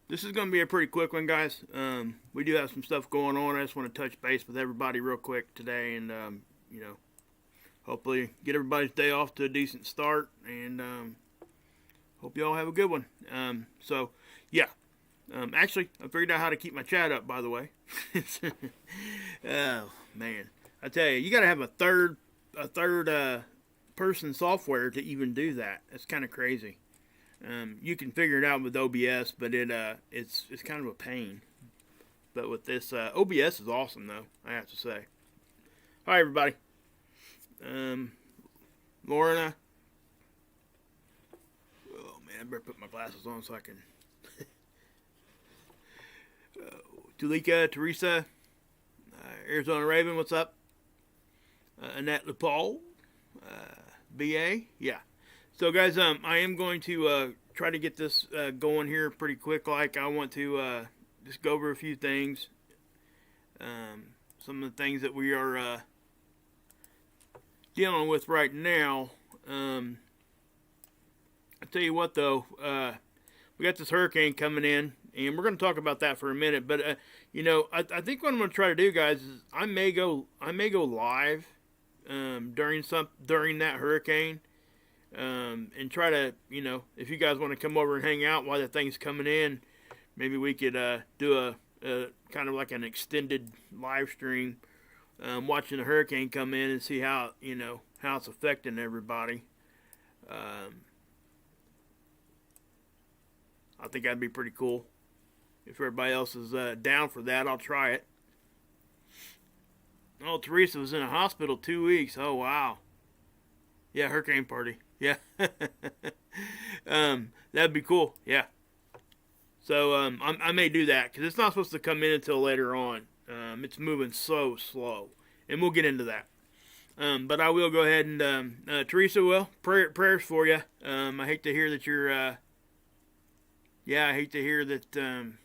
This is going to be a pretty quick one, guys. We do have some stuff going on. I just want to touch base with everybody real quick today, and you know, hopefully get everybody's day off to a decent start, and hope you all have a good one. Yeah. Actually, I figured out how to keep my chat up. By the way. Oh man, I tell you, you got to have a third person software to even do that. It's kind of crazy. You can figure it out with OBS, but it's kind of a pain. But with this, OBS is awesome though, I have to say. Hi everybody. Lorna. Oh man, I better put my glasses on so I can. Tulika, Teresa, Arizona Raven, what's up? Annette LePaul, BA, yeah. So guys, I am going to try to get this going here pretty quick. Like I want to just go over a few things. Some of the things that we are dealing with right now. I tell you what though, we got this hurricane coming in, and we're going to talk about that for a minute. But I think what I'm going to try to do, guys, is I may go live during that hurricane. And try to, if you guys want to come over and hang out while the thing's coming in, maybe we could do a kind of like an extended live stream, watching the hurricane come in and see how it's affecting everybody. I think that'd be pretty cool. If everybody else is down for that, I'll try it. Oh, Teresa was in a hospital 2 weeks. Oh, wow. Yeah, hurricane party. Yeah. That'd be cool. Yeah. So I may do that because it's not supposed to come in until later on. It's moving so slow, and we'll get into that. But I will go ahead and Teresa, prayers for you. I hate to hear that you're. I hate to hear that that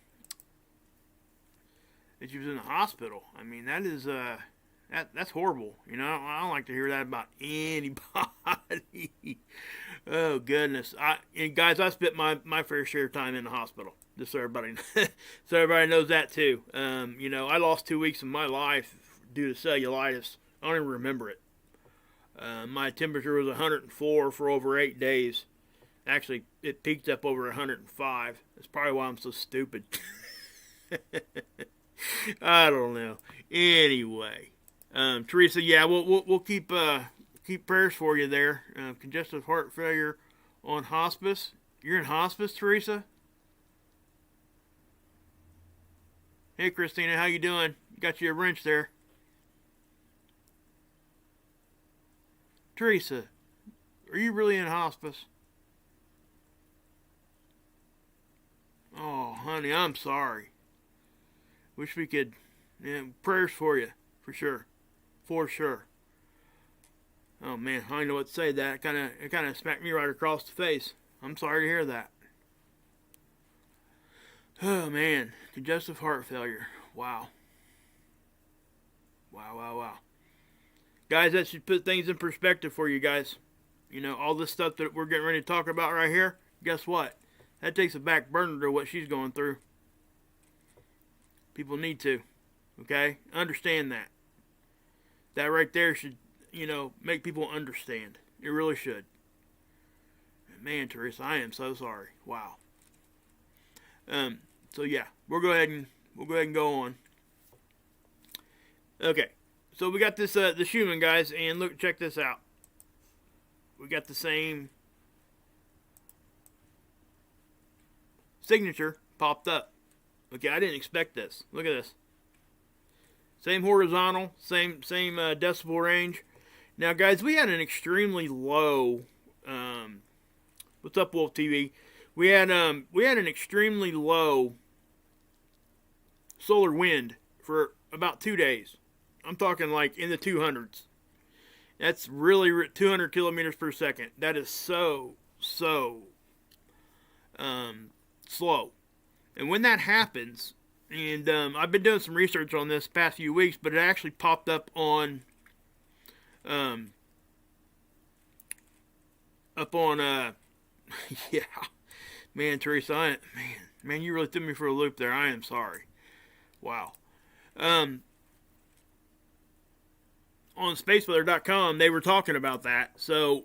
you was in the hospital. I mean, that is that's horrible. I don't like to hear that about anybody. Oh goodness. Guys, I spent my fair share of time in the hospital. Just so everybody knows that too. I lost 2 weeks of my life due to cellulitis. I don't even remember it. My temperature was 104 for over 8 days. Actually, it peaked up over 105. That's probably why I'm so stupid. I don't know. Anyway. Teresa, yeah, we'll keep prayers for you there. Congestive heart failure on hospice. You're in hospice, Teresa? Hey, Christina, how you doing? Got you a wrench there. Teresa, are you really in hospice? Oh, honey, I'm sorry. Wish we could. Yeah, prayers for you, for sure. For sure. Oh man, I don't know what to say. It kind of smacked me right across the face. I'm sorry to hear that. Oh man, congestive heart failure. Wow. Wow. Guys, that should put things in perspective for you guys. All this stuff that we're getting ready to talk about right here. Guess what? That takes a back burner to what she's going through. People need to. Okay? Understand that. That right there should, make people understand. It really should. Man, Teresa, I am so sorry. Wow. So yeah, we'll go ahead and go on. Okay. So we got this the Schumann, guys, and look, check this out. We got the same signature popped up. Okay, I didn't expect this. Look at this. Same horizontal, same decibel range. Now, guys, we had an extremely low. What's up, Wolf TV? We had an extremely low solar wind for about 2 days. I'm talking like in the 200s. That's really 200 kilometers per second. That is so slow. And when that happens. And I've been doing some research on this past few weeks, but it actually popped up on, yeah, man, Teresa, Man, you really threw me for a loop there. I am sorry. Wow. Um, on spaceweather.com, they were talking about that. So,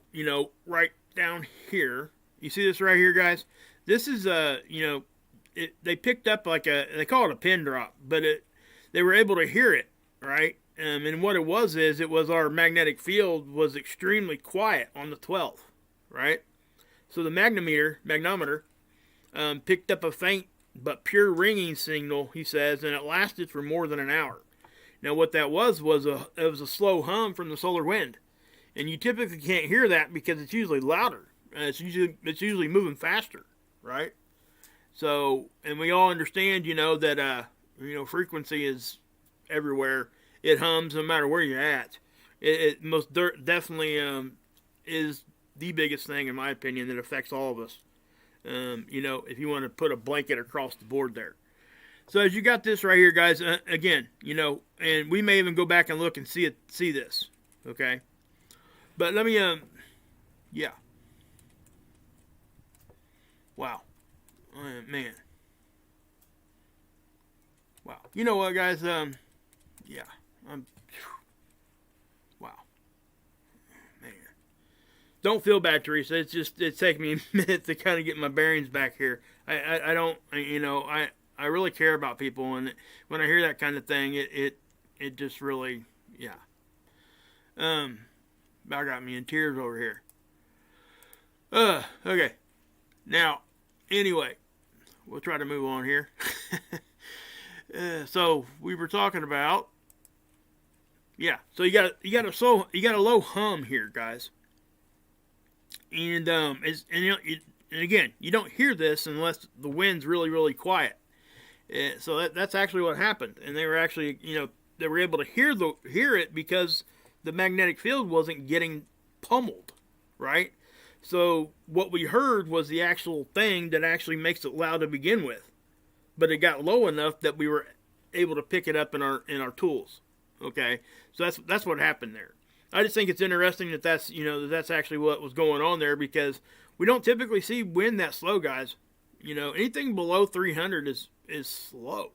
right down here, you see this right here, guys? This is they picked up they call it a pin drop, but they were able to hear it, right? And what it was our magnetic field was extremely quiet on the 12th, right? So the magnometer, picked up a faint but pure ringing signal, he says, and it lasted for more than an hour. Now, what that was a slow hum from the solar wind, and you typically can't hear that because it's usually louder. It's usually moving faster, right? So, and we all understand, that frequency is everywhere. It hums no matter where you're at. It most definitely is the biggest thing, in my opinion, that affects all of us. If you want to put a blanket across the board there. So as you got this right here, guys, again, and we may even go back and look and see this, okay? But let me, yeah. Wow. Man. Wow. You know what, guys? Yeah. Wow. Man. Don't feel bad, Teresa. It's taking me a minute to kind of get my bearings back here. I don't, I really care about people, and when I hear that kind of thing, it just really, yeah. About got me in tears over here. Okay. Now, anyway, we'll try to move on here. So we were talking about, yeah. So you got a low hum here, guys, and and again, you don't hear this unless the wind's really, really quiet. So that's actually what happened, and they were actually, they were able to hear it because the magnetic field wasn't getting pummeled, right? So what we heard was the actual thing that actually makes it loud to begin with, but it got low enough that we were able to pick it up in our tools. Okay, so that's what happened there. I just think it's interesting that's actually what was going on there, because we don't typically see wind that slow, guys. Anything below 300 is slow.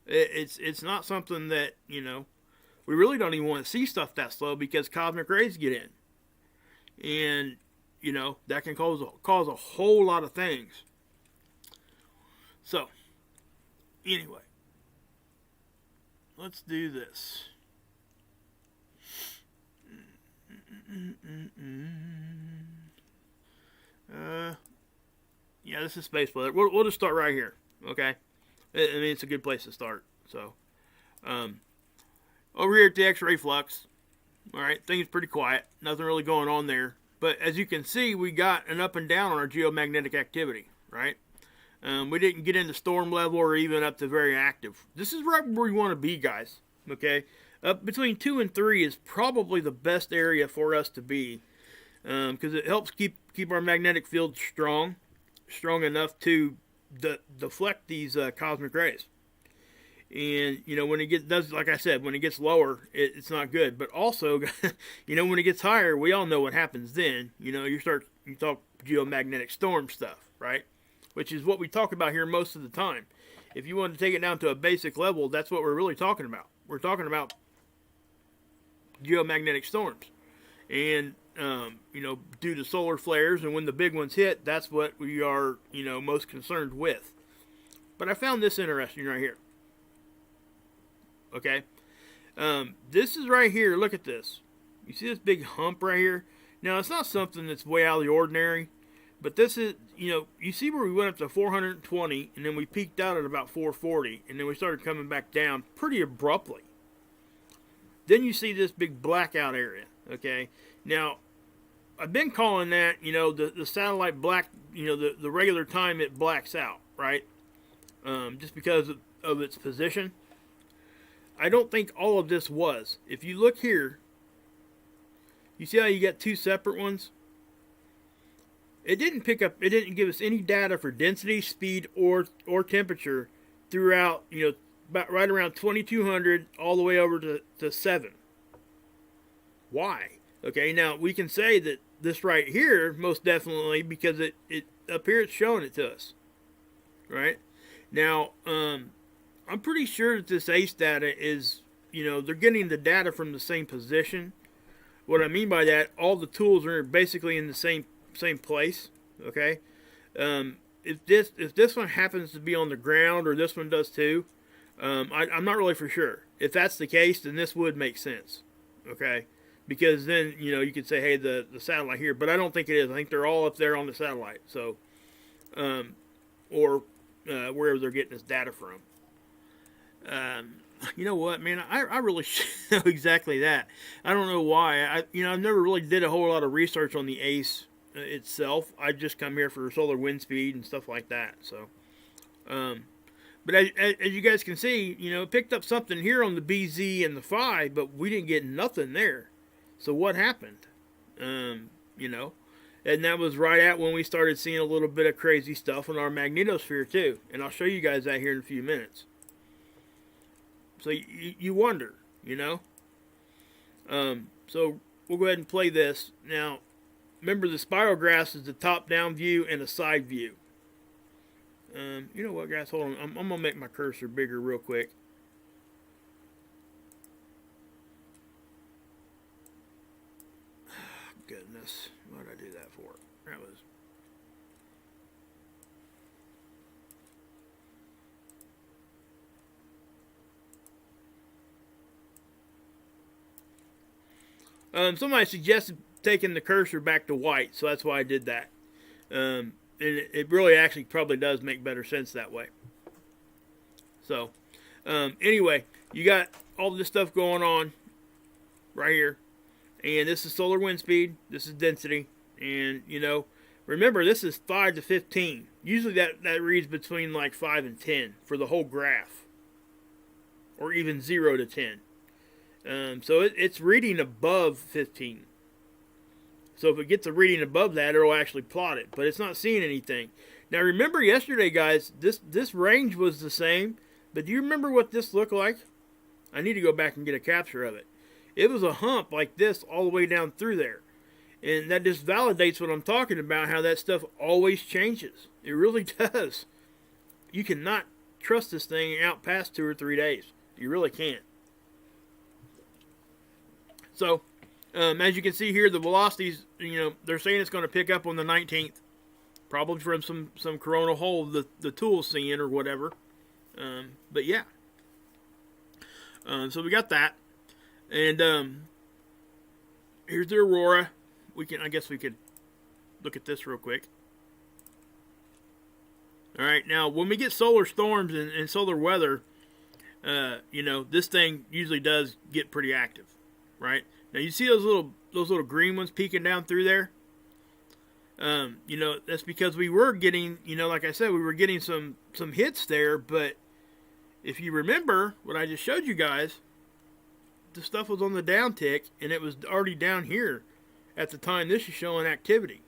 It's not something that, we really don't even want to see stuff that slow, because cosmic rays get in. And, that can cause a whole lot of things. So, anyway, let's do this. Yeah, this is space weather. We'll just start right here, okay? I mean, it's a good place to start. So, over here at the X-ray flux, all right, things pretty quiet. Nothing really going on there. But as you can see, we got an up and down on our geomagnetic activity, right? We didn't get into storm level or even up to very active. This is right where we want to be, guys, okay? Up between 2 and 3 is probably the best area for us to be, because it helps keep our magnetic field strong enough to deflect these cosmic rays. And when it does, like I said, when it gets lower, it's not good. But also, when it gets higher, we all know what happens then. You talk geomagnetic storm stuff, right? Which is what we talk about here most of the time. If you want to take it down to a basic level, that's what we're really talking about. We're talking about geomagnetic storms, and due to solar flares, and when the big ones hit, that's what we are most concerned with. But I found this interesting right here. Okay, this is right here. Look at this. You see this big hump right here? Now, it's not something that's way out of the ordinary, but this is, you see where we went up to 420, and then we peaked out at about 440, and then we started coming back down pretty abruptly. Then you see this big blackout area, okay? Now, I've been calling that, the satellite black, the regular time it blacks out, right? Just because of its position. I don't think all of this was. If you look here, you see how you got two separate ones? It didn't give us any data for density, speed, or temperature throughout, about right around 2200 all the way over to 7. Why? Okay, now we can say that this right here, most definitely, because it up here it's showing it to us. right? Now, I'm pretty sure that this ACE data is, they're getting the data from the same position. What I mean by that, all the tools are basically in the same place. Okay, if this one happens to be on the ground, or this one does too, I'm not really for sure. If that's the case, then this would make sense. Okay, because then you could say, hey, the satellite here, but I don't think it is. I think they're all up there on the satellite. So, or wherever they're getting this data from. You know what, man? I really should know exactly that. I don't know why. I've never really did a whole lot of research on the ACE itself. I just come here for solar wind speed and stuff like that. So, but as you guys can see, it picked up something here on the BZ and the Phi, but we didn't get nothing there. So what happened? And that was right at when we started seeing a little bit of crazy stuff on our magnetosphere too. And I'll show you guys that here in a few minutes. So you wonder, So we'll go ahead and play this. Now, remember the spirograph is the top-down view and a side view. You know what, guys? Hold on. I'm going to make my cursor bigger real quick. Goodness. What did I do that for? That was... somebody suggested taking the cursor back to white, so that's why I did that. And it really actually probably does make better sense that way. So, anyway, you got all this stuff going on right here. And this is solar wind speed. This is density. And, remember, this is 5 to 15. Usually that reads between like 5 and 10 for the whole graph. Or even 0 to 10. So it's reading above 15. So if it gets a reading above that, it'll actually plot it. But it's not seeing anything. Now remember yesterday, guys, this range was the same. But do you remember what this looked like? I need to go back and get a capture of it. It was a hump like this all the way down through there. And that just validates what I'm talking about, how that stuff always changes. It really does. You cannot trust this thing out past 2 or 3 days. You really can't. So, as you can see here, the velocities, they're saying it's going to pick up on the 19th. Probably from some coronal hole the tool's seeing or whatever. But yeah. So we got that. And here's the aurora. I guess we could look at this real quick. All right, now when we get solar storms and solar weather, this thing usually does get pretty active. Right? Now you see those little green ones peeking down through there? That's because we were getting, like I said, we were getting some hits there, but if you remember what I just showed you guys, the stuff was on the downtick, and it was already down here at the time this is showing activity.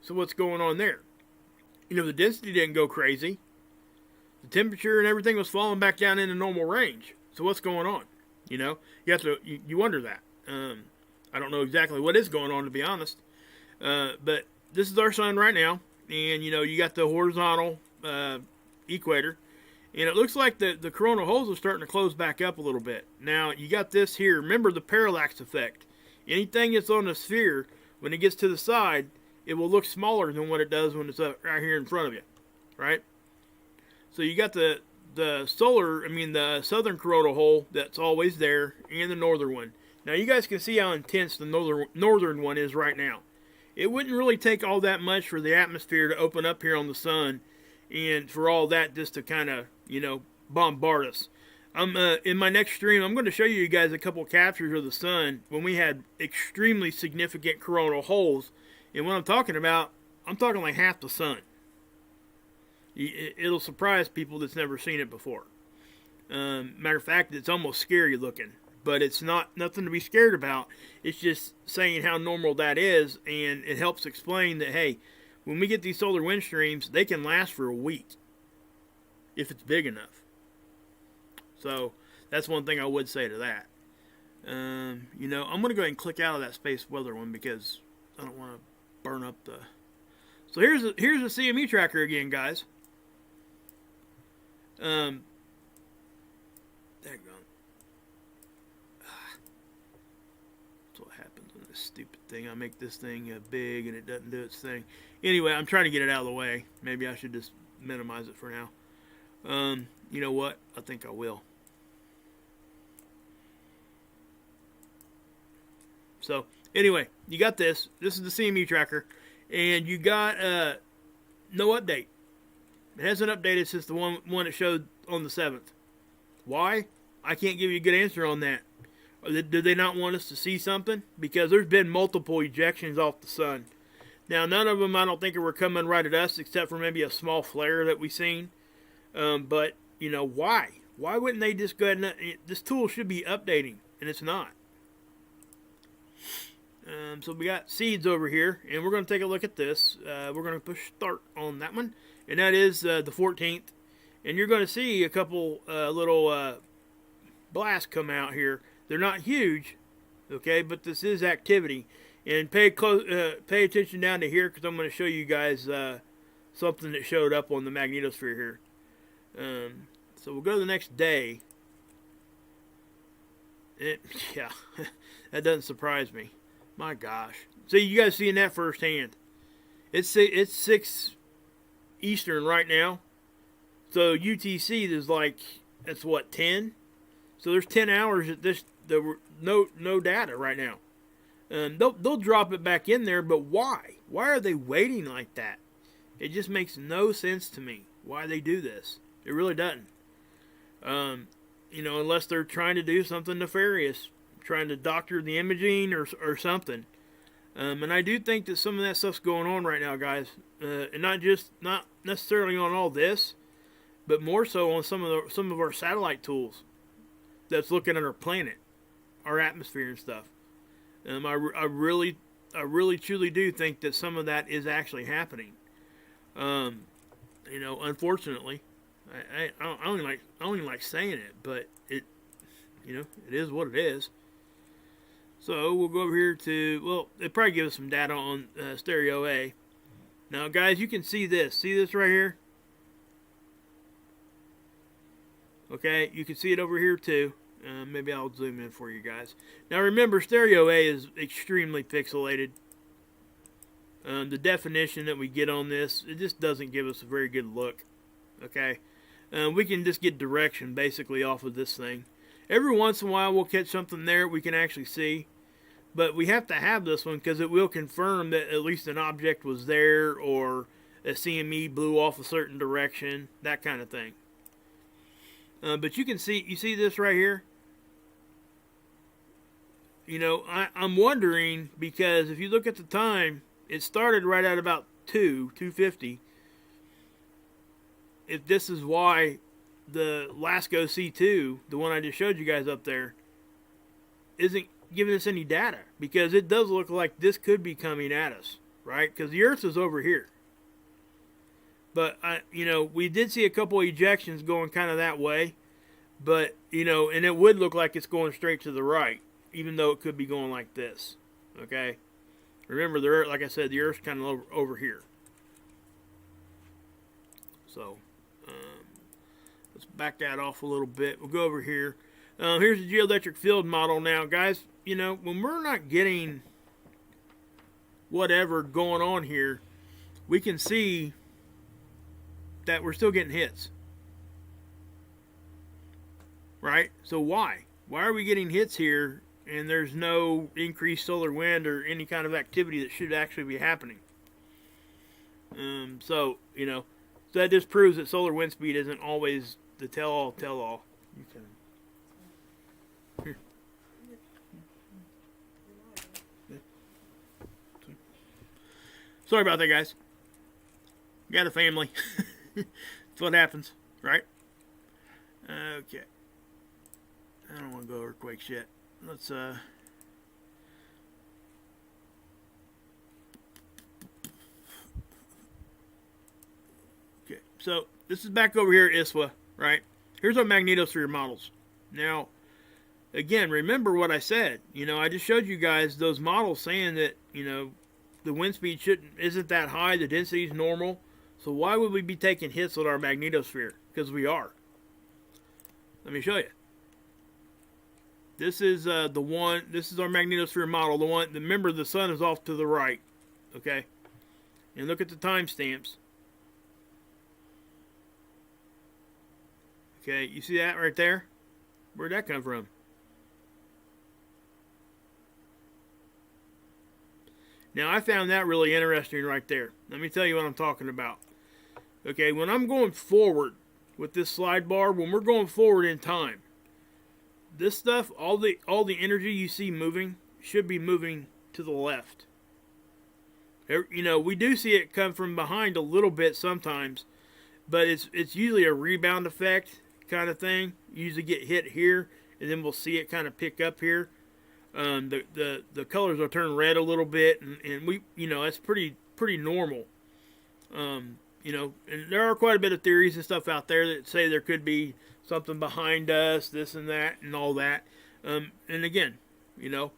So what's going on there? The density didn't go crazy. The temperature and everything was falling back down into normal range. So what's going on? You have to, you wonder that. I don't know exactly what is going on, to be honest. But this is our sun right now. And, you got the horizontal equator. And it looks like the coronal holes are starting to close back up a little bit. Now, you got this here. Remember the parallax effect. Anything that's on the sphere, when it gets to the side, it will look smaller than what it does when it's up right here in front of you. Right? So you got the southern coronal hole that's always there, and the northern one. Now you guys can see how intense the northern one is right now. It wouldn't really take all that much for the atmosphere to open up here on the sun, and for all that just to kind of, bombard us. In my next stream, I'm going to show you guys a couple captures of the sun when we had extremely significant coronal holes. And what I'm talking about, I'm talking like half the sun. It'll surprise people that's never seen it before. Matter of fact, it's almost scary looking. But it's nothing to be scared about. It's just saying how normal that is. And it helps explain that, hey, when we get these solar wind streams, they can last for a week. If it's big enough. So, that's one thing I would say to that. I'm going to go ahead and click out of that space weather one because I don't want to burn up the... So here's the CME tracker again, guys. Um, there you go. That's what happens with this stupid thing. I make this thing big and it doesn't do its thing. Anyway, I'm trying to get it out of the way. Maybe I should just minimize it for now. You know what? I think I will. So, anyway, you got this. This is the CME tracker. And you got no update. It hasn't updated since the one it showed on the 7th. Why? I can't give you a good answer on that. Did they not want us to see something? Because there's been multiple ejections off the sun. Now, none of them I don't think were coming right at us, except for maybe a small flare that we seen. But, you know, why? Why wouldn't they just go ahead and... This tool should be updating, and it's not. So we got seeds over here, and we're going to take a look at this. We're going to push start on that one, and that is the 14th. And you're going to see a couple little blasts come out here. They're not huge, okay, but this is activity. And pay attention down to here, because I'm going to show you guys something that showed up on the magnetosphere here. So we'll go to the next day. Yeah, that doesn't surprise me. My gosh. So you guys seeing that firsthand. It's 6 Eastern right now. So UTC is like, that's what, 10? So there's 10 hours at this, no data right now. They'll drop it back in there, but why? Why are they waiting like that? It just makes no sense to me why they do this. It really doesn't. You know, unless they're trying to do something nefarious, trying to doctor the imaging or something. And I do think that some of that stuff's going on right now, guys. And not necessarily on all this, but more so on some of our satellite tools that's looking at our planet, our atmosphere and stuff. I really truly do think that some of that is actually happening. You know, unfortunately, I don't like saying it, but it is what it is. So we'll go over here to, well, it'll probably give us some data on stereo A. Now, guys, you can see this. See this right here? Okay, you can see it over here too. Maybe I'll zoom in for you guys. Now, remember, stereo A is extremely pixelated. The definition that we get on this, it just doesn't give us a very good look. Okay, we can just get direction basically off of this thing. Every once in a while, we'll catch something there we can actually see. But we have to have this one because it will confirm that at least an object was there, or a CME blew off a certain direction, that kind of thing. But you see this right here? You know, I'm wondering, because if you look at the time, it started right at about 2:50. If this is why the LASCO C2, the one I just showed you guys up there, isn't giving us any data, because it does look like this could be coming at us, right? Because the Earth is over here. But you know, we did see a couple of ejections going kind of that way, but you know, and it would look like it's going straight to the right, even though it could be going like this. Okay, remember the Earth, like I said, the Earth's kind of over here. So let's back that off a little bit. We'll go over here. Here's the geoelectric field model now, guys. You know, when we're not getting whatever going on here, we can see that we're still getting hits. Right? So why? Why are we getting hits here and there's no increased solar wind or any kind of activity that should actually be happening? So, you know, so that just proves that solar wind speed isn't always the tell-all. You can... Here. Sorry about that, guys. Got a family. That's what happens, right? Okay. I don't want to go earthquake shit. Let's okay, so this is back over here at ISWA, right? Here's our magnetosphere models. Now, again, remember what I said. You know, I just showed you guys those models saying that, you know, the wind speed isn't that high, the density is normal. So why would we be taking hits on our magnetosphere? Because we are. Let me show you. This is the one. This is our magnetosphere model. The one. Remember, the sun is off to the right. Okay. And look at the timestamps. Okay, you see that right there? Where'd that come from? Now, I found that really interesting right there. Let me tell you what I'm talking about. Okay, when I'm going forward with this slide bar, when we're going forward in time, this stuff, all the energy you see moving, should be moving to the left. You know, we do see it come from behind a little bit sometimes, but it's usually a rebound effect kind of thing. You usually get hit here, and then we'll see it kind of pick up here. The colors will turn red a little bit, and we, you know, that's pretty normal. You know, and there are quite a bit of theories and stuff out there that say there could be something behind us, this and that, and all that. And again, you know,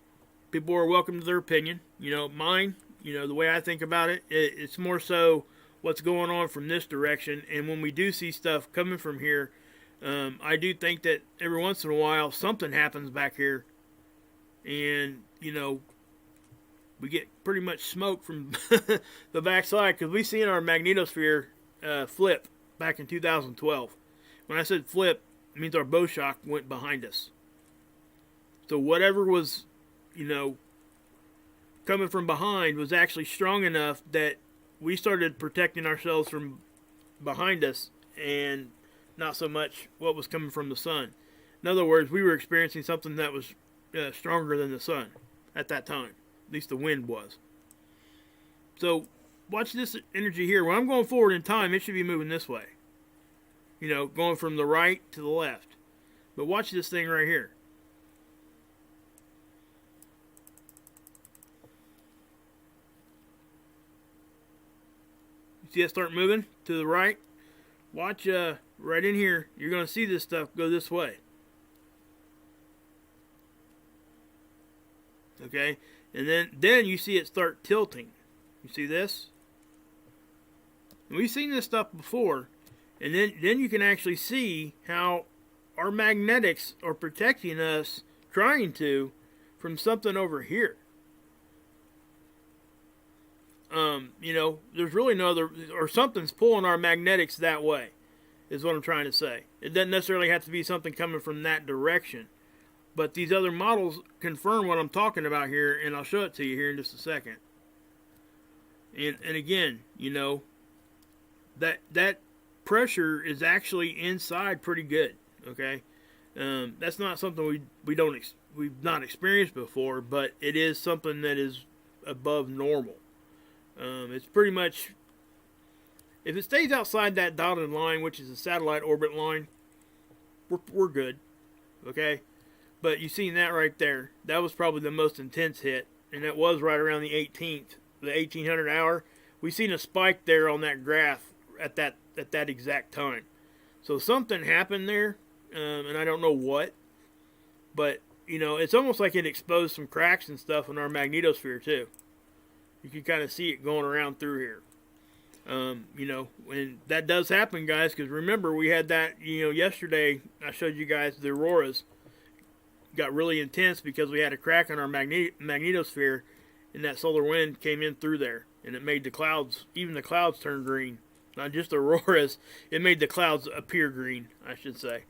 people are welcome to their opinion. You know, mine, you know, the way I think about it, it's more so what's going on from this direction. And when we do see stuff coming from here, I do think that every once in a while something happens back here. And, you know, we get pretty much smoke from the backside, because we seen our magnetosphere flip back in 2012. When I said flip, it means our bow shock went behind us. So whatever was, you know, coming from behind was actually strong enough that we started protecting ourselves from behind us, and not so much what was coming from the sun. In other words, we were experiencing something that was stronger than the sun at that time. At least the wind was. So watch this energy here. When I'm going forward in time, it should be moving this way. You know, going from the right to the left. But watch this thing right here. You see it start moving to the right? Watch right in here. You're going to see this stuff go this way. Okay? And then you see it start tilting. You see this? And we've seen this stuff before. And then you can actually see how our magnetics are protecting us, trying to, from something over here. You know, there's really no other, or something's pulling our magnetics that way, is what I'm trying to say. It doesn't necessarily have to be something coming from that direction. But these other models confirm what I'm talking about here, and I'll show it to you here in just a second. And again, you know, that pressure is actually inside pretty good. Okay, that's not something we've not experienced before, but it is something that is above normal. It's pretty much, if it stays outside that dotted line, which is a satellite orbit line, we're good. Okay. But you seen that right there. That was probably the most intense hit, and that was right around the 1800 hour. We seen a spike there on that graph at that exact time. So something happened there, and I don't know what. But you know, it's almost like it exposed some cracks and stuff in our magnetosphere too. You can kind of see it going around through here. You know, and that does happen, guys. Because remember, we had that. You know, yesterday I showed you guys the auroras got really intense because we had a crack in our magnetosphere, and that solar wind came in through there, and it made the clouds, even the clouds, turn green. Not just auroras, it made the clouds appear green, I should say.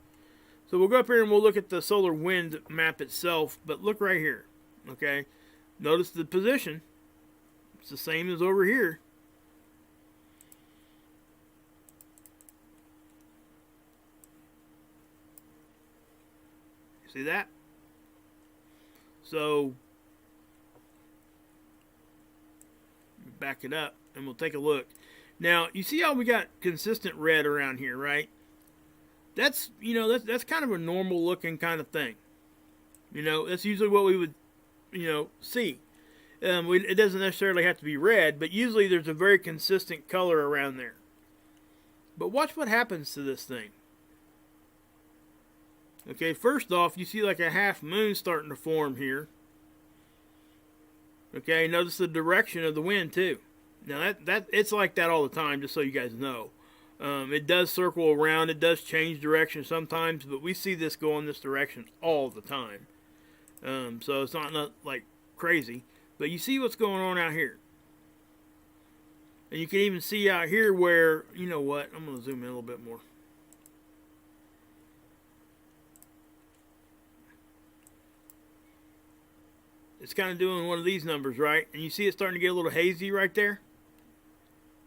So we'll go up here and we'll look at the solar wind map itself, but look right here, okay? Notice the position. It's the same as over here. See that? So, back it up and we'll take a look. Now, you see how we got consistent red around here, right? That's, you know, that's kind of a normal looking kind of thing. You know, that's usually what we would, you know, see. It doesn't necessarily have to be red, but usually there's a very consistent color around there. But watch what happens to this thing. Okay, first off, you see like a half moon starting to form here. Okay, notice the direction of the wind too. Now that it's like that all the time, just so you guys know. It does circle around. It does change direction sometimes, but we see this go in this direction all the time. So it's not like crazy. But you see what's going on out here. And you can even see out here where, you know what, I'm going to zoom in a little bit more. It's kind of doing one of these numbers, right? And you see it's starting to get a little hazy right there.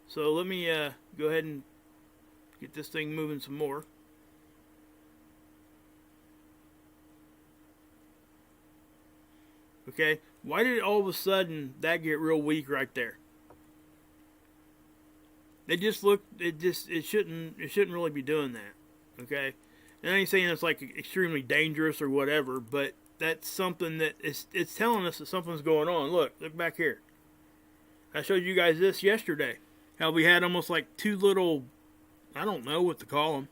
So let me go ahead and get this thing moving some more. Okay, why did all of a sudden that get real weak right there? It just looked, it shouldn't really be doing that. Okay, and I ain't saying it's like extremely dangerous or whatever, but that's something that it's telling us that something's going on. Look back here. I showed you guys this yesterday. How we had almost like two little, I don't know what to call them,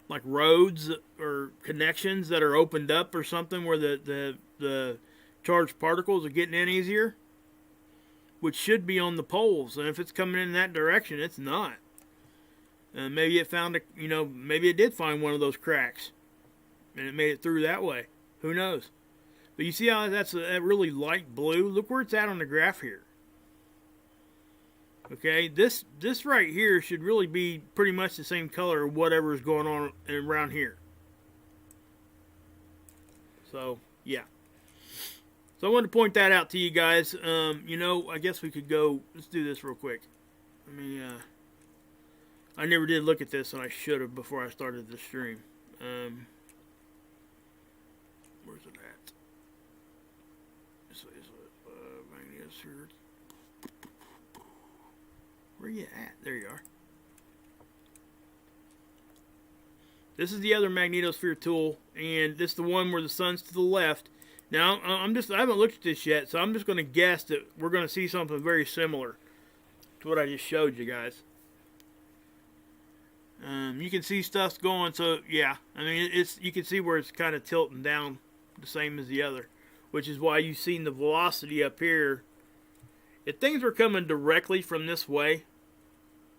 like roads or connections that are opened up or something where the charged particles are getting in easier, which should be on the poles. And if it's coming in that direction, it's not. Maybe it found maybe it did find one of those cracks and it made it through that way. Who knows? But you see how that's a really light blue? Look where it's at on the graph here. Okay, this right here should really be pretty much the same color of whatever is going on around here. So, yeah. So I wanted to point that out to you guys. I guess we could go, let's do this real quick. I never did look at this, and I should have before I started the stream. Where's it at? This is magnetosphere. Where you at? There you are. This is the other magnetosphere tool, and this is the one where the sun's to the left. Now, I haven't looked at this yet, so I'm just going to guess that we're going to see something very similar to what I just showed you guys. You can see stuff's going, so yeah. I mean, you can see where it's kind of tilting down the same as the other, which is why you've seen the velocity up here. If things were coming directly from this way,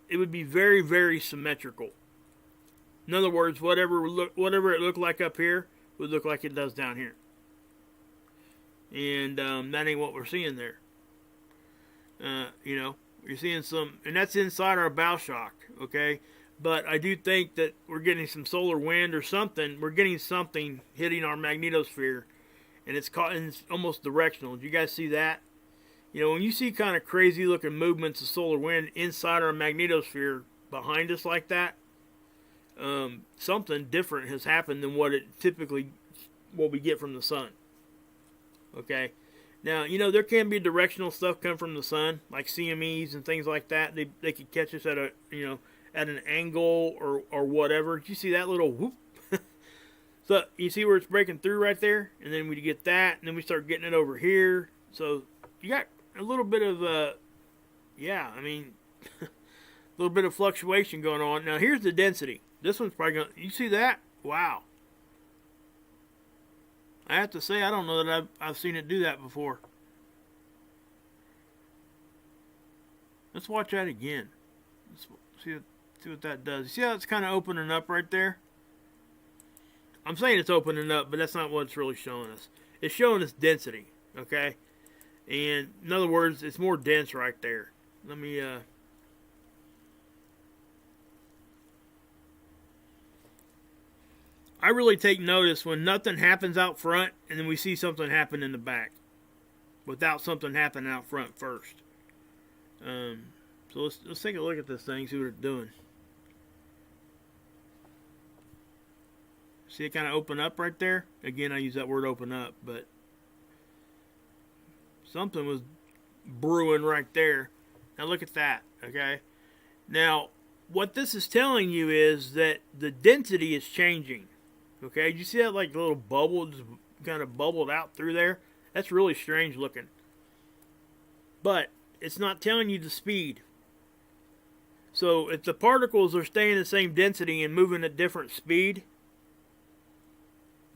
it would be very, very symmetrical. In other words, whatever it looked like up here would look like it does down here. And that ain't what we're seeing there. You're seeing some, and that's inside our bow shock, okay? But I do think that we're getting some solar wind or something. We're getting something hitting our magnetosphere, and it's almost directional. Do you guys see that? When you see kind of crazy looking movements of solar wind inside our magnetosphere behind us like that, something different has happened than what we get from the sun. Okay, now there can be directional stuff come from the sun, like CMEs and things like that. They could catch us at an angle or whatever. Did you see that little whoop? So you see where it's breaking through right there, and then we get that, and then we start getting it over here. So you got a little bit of a little bit of fluctuation going on. Now here's the density. This one's probably going to, you see that? Wow. I have to say, I don't know that I've seen it do that before. Let's watch that again. Let's see what that does. You see how it's kind of opening up right there? I'm saying it's opening up, but that's not what it's really showing us. It's showing us density, okay? And in other words, it's more dense right there. Let me I really take notice when nothing happens out front and then we see something happen in the back without something happening out front first. So let's take a look at this thing, see what it's doing. See it kind of open up right there? Again, I use that word open up, but something was brewing right there. Now look at that, okay? Now, what this is telling you is that the density is changing. Okay, you see that like little bubble just kind of bubbled out through there? That's really strange looking. But it's not telling you the speed. So if the particles are staying the same density and moving at different speed,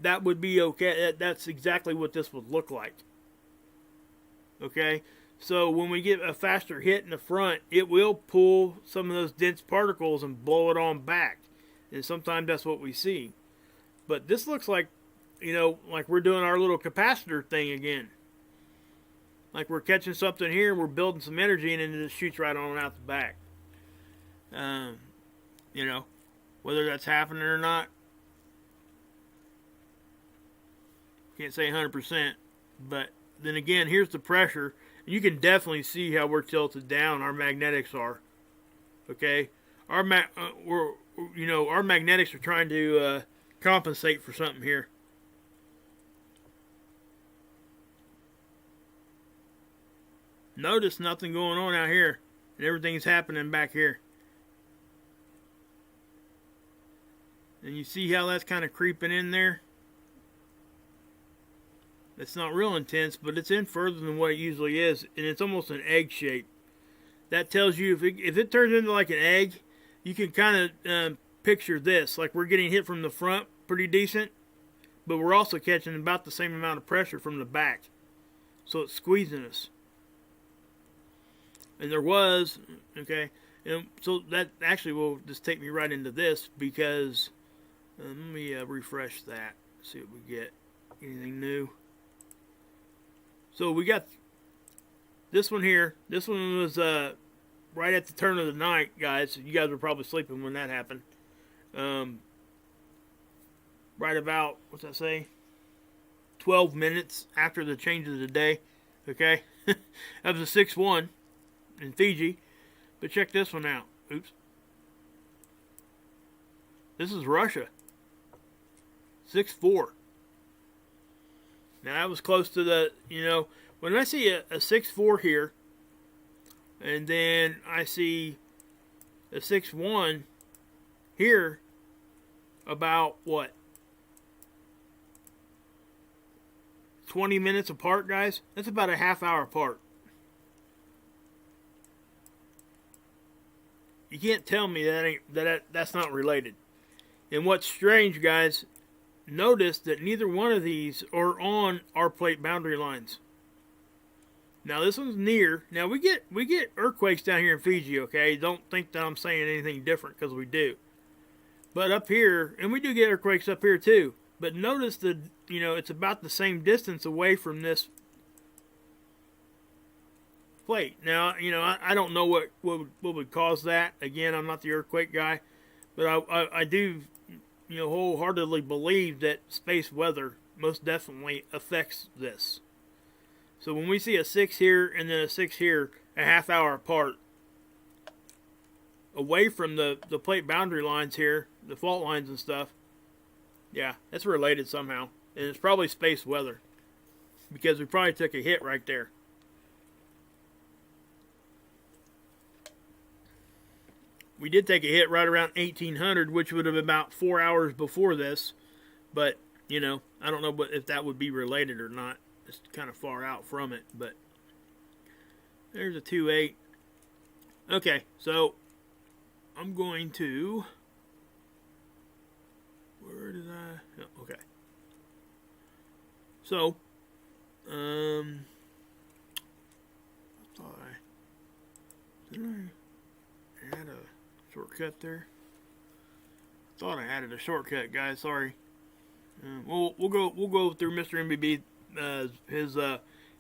that would be okay. That's exactly what this would look like. Okay, So when we get a faster hit in the front, it will pull some of those dense particles and blow it on back. And sometimes that's what we see. But this looks like, like we're doing our little capacitor thing again. Like we're catching something here and we're building some energy and then it just shoots right on out the back. Whether that's happening or not, can't say 100%. But then again, here's the pressure. And you can definitely see how we're tilted down. Our magnetics are. Okay? Our magnetics are trying to compensate for something here. Notice nothing going on out here. And everything's happening back here. And you see how that's kind of creeping in there? It's not real intense, but it's in further than what it usually is. And it's almost an egg shape. That tells you if it turns into like an egg, you can kind of picture this. Like we're getting hit from the front pretty decent. But we're also catching about the same amount of pressure from the back. So it's squeezing us. And there was, okay, and so that actually will just take me right into this because, let me refresh that, see what we get, anything new. So we got this one here. This one was right at the turn of the night, guys. You guys were probably sleeping when that happened. Right about, what's that say, 12 minutes after the change of the day, okay? That was a 6-1. In Fiji, but check this one out. Oops. This is Russia. 6-4. Now that was close to the, when I see a 6-4 here, and then I see a 6-1 here, about what? 20 minutes apart, guys? That's about a half hour apart. You can't tell me that's not related. And what's strange, guys, notice that neither one of these are on our plate boundary lines. Now this one's near. Now we get earthquakes down here in Fiji, okay? Don't think that I'm saying anything different because we do. But up here, and we do get earthquakes up here too. But notice that it's about the same distance away from this plate. Now, I don't know what would cause that. Again, I'm not the earthquake guy, but I do, wholeheartedly believe that space weather most definitely affects this. So when we see a 6 here and then a 6 here, a half hour apart, away from the plate boundary lines here, the fault lines and stuff, yeah, that's related somehow. And it's probably space weather because we probably took a hit right there. We did take a hit right around 1800, which would have been about 4 hours before this. But, I don't know if that would be related or not. It's kind of far out from it. But there's a 2-8. Okay, so I'm going to... Where did I... Oh, okay. So, I thought didn't I add a shortcut there? Thought I added a shortcut, guys. Sorry. We'll go through Mr. MBB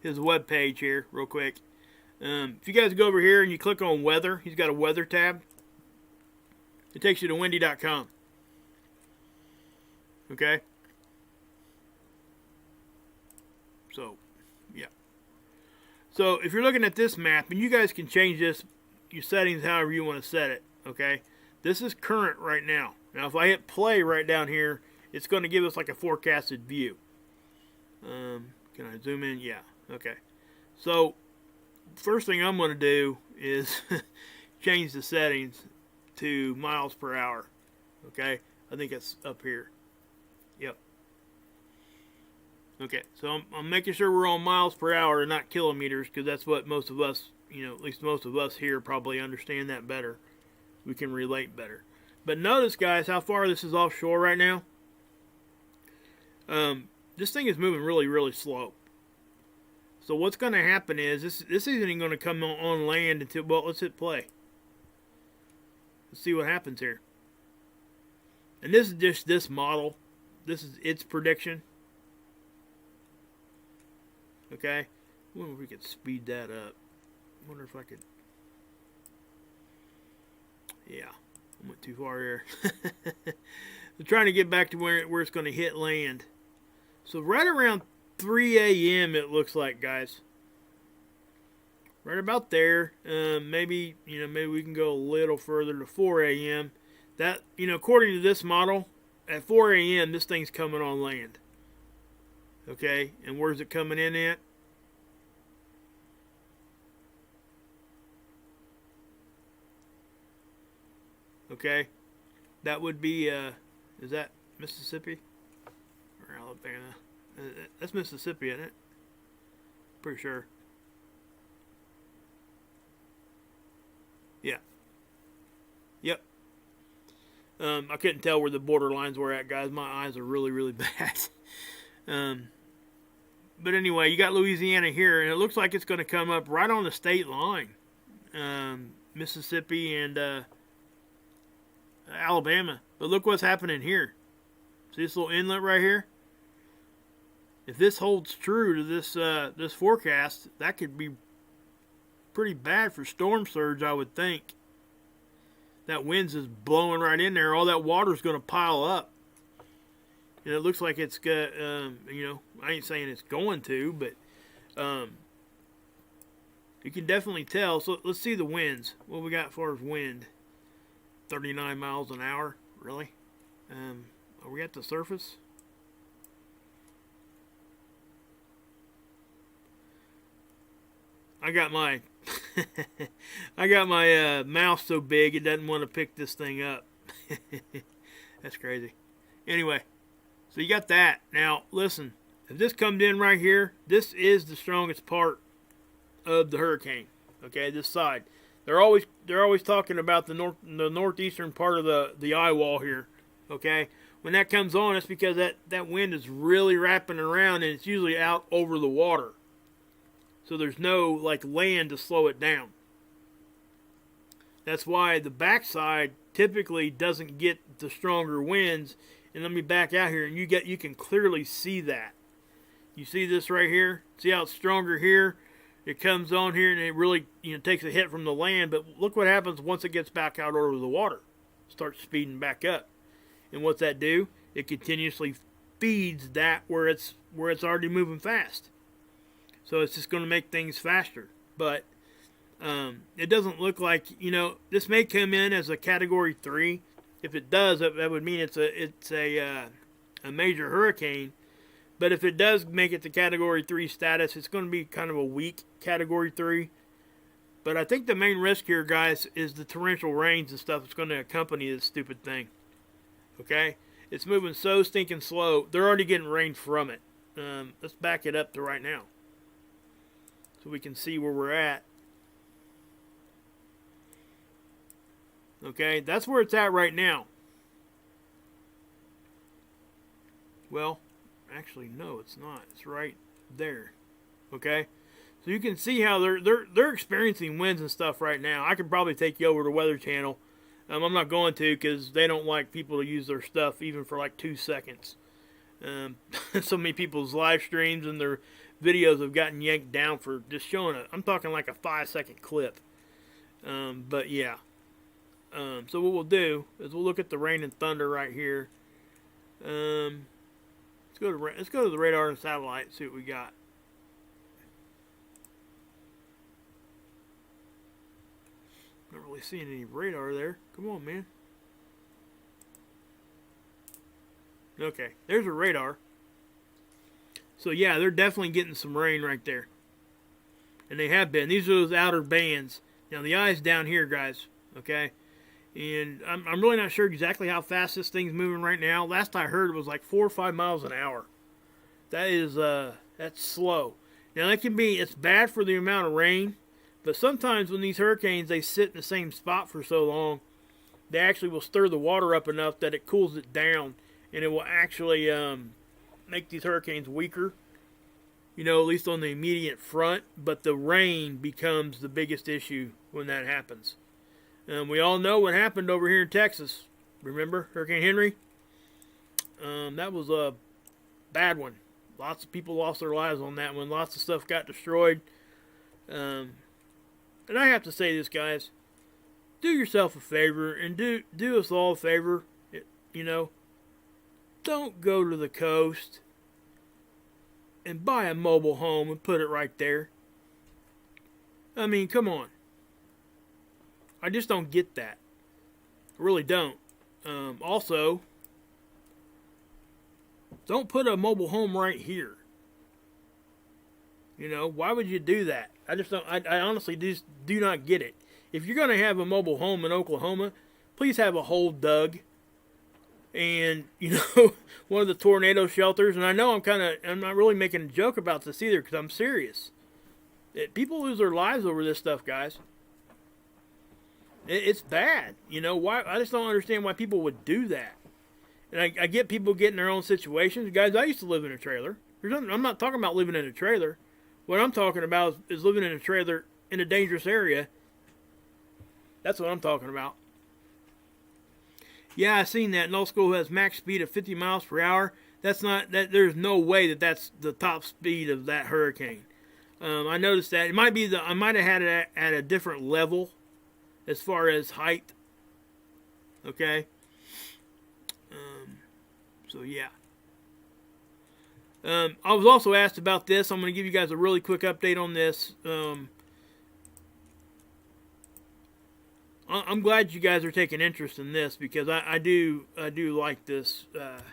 his web page here real quick. If you guys go over here and you click on weather, he's got a weather tab. It takes you to windy.com. Okay. So, yeah. So if you're looking at this map, and you guys can change this, your settings however you want to set it. Okay, this is current right now. Now, if I hit play right down here, it's going to give us like a forecasted view. Can I zoom in? Yeah. Okay. So, first thing I'm going to do is change the settings to miles per hour. Okay, I think it's up here. Yep. Okay, so I'm making sure we're on miles per hour and not kilometers because that's what most of us, at least most of us here probably understand that better. We can relate better. But notice, guys, how far this is offshore right now. This thing is moving really, really slow. So what's going to happen is this isn't even going to come on land until, well, let's hit play. Let's see what happens here. And this is just this model. This is its prediction. Okay. I wonder if we could speed that up. I wonder if I could. Yeah. I went too far here. I'm trying to get back to where it's going to hit land. So right around 3 a.m. it looks like, guys. Right about there. Maybe we can go a little further to 4 a.m. That, according to this model, at 4 a.m. this thing's coming on land. Okay, and where's it coming in at? Okay, that would be, is that Mississippi? Or Alabama? That's Mississippi, isn't it? Pretty sure. Yeah. Yep. I couldn't tell where the border lines were at, guys. My eyes are really, really bad. But anyway, you got Louisiana here, and it looks like it's going to come up right on the state line. Mississippi and Alabama. But look what's happening here. See this little inlet right here? If this holds true to this forecast, that could be pretty bad for storm surge, I would think. That wind's just blowing right in there. All that water's going to pile up. And it looks like it's got, I ain't saying it's going to, but you can definitely tell. So let's see the winds. What we got as far as wind? 39 miles an hour. Really? Are we at the surface? I got my mouse so big it doesn't want to pick this thing up. That's crazy. Anyway, so you got that. Now, listen. If this comes in right here, this is the strongest part of the hurricane. Okay, this side. They're always talking about the northeastern part of the eye wall here. Okay, when that comes on, it's because that wind is really wrapping around, and it's usually out over the water. So there's no land to slow it down. That's why the backside typically doesn't get the stronger winds. And let me back out here, and you can clearly see that. You see this right here? See how it's stronger here? It comes on here and it really takes a hit from the land. But look what happens once it gets back out over the water. It starts speeding back up. And what's that do? It continuously feeds that where it's already moving fast. So it's just going to make things faster. But it doesn't look like, this may come in as a Category 3. If it does, that would mean it's a major hurricane. But if it does make it to Category 3 status, it's going to be kind of a weak Category 3. But I think the main risk here, guys, is the torrential rains and stuff that's going to accompany this stupid thing. Okay? It's moving so stinking slow. They're already getting rain from it. Let's back it up to right now, so we can see where we're at. Okay, that's where it's at right now. Well, actually, no, it's not. It's right there. Okay, so you can see how they're experiencing winds and stuff right now. I could probably take you over to Weather Channel. I'm not going to because they don't like people to use their stuff even for 2 seconds. So many people's live streams and their videos have gotten yanked down for just showing it. I'm talking like a 5-second clip. But yeah. So what we'll do is we'll look at the rain and thunder right here. Let's go to the radar and satellite and see what we got. Not really seeing any radar there. Come on, man. Okay, there's a radar. So yeah, they're definitely getting some rain right there. And they have been. These are those outer bands. Now the eye's down here, guys. Okay? And I'm really not sure exactly how fast this thing's moving right now. Last I heard it was 4 or 5 miles an hour. That is, that's slow. Now it's bad for the amount of rain. But sometimes when these hurricanes, they sit in the same spot for so long, they actually will stir the water up enough that it cools it down. And it will actually make these hurricanes weaker. at least on the immediate front, but the rain becomes the biggest issue when that happens. We all know what happened over here in Texas. Remember Hurricane Henry? That was a bad one. Lots of people lost their lives on that one. Lots of stuff got destroyed. And I have to say this, guys. Do yourself a favor and do us all a favor. Don't go to the coast and buy a mobile home and put it right there. I mean, come on. I just don't get that. I really don't. Also, don't put a mobile home right here. Why would you do that? I just don't. I honestly just do not get it. If you're going to have a mobile home in Oklahoma, please have a hole dug. And, one of the tornado shelters. And I know I'm not really making a joke about this either because I'm serious. People lose their lives over this stuff, guys. It's bad. Why? I just don't understand why people would do that. And I get people getting their own situations. Guys, I used to live in a trailer. I'm not talking about living in a trailer. What I'm talking about is living in a trailer in a dangerous area. That's what I'm talking about. Yeah, I seen that. Null School has max speed of 50 miles per hour. There's no way that's the top speed of that hurricane. I noticed that. I might have had it at a different level as far as height. Okay. So yeah. I was also asked about this. I'm going to give you guys a really quick update on this. I'm glad you guys are taking interest in this because I do like this. Let's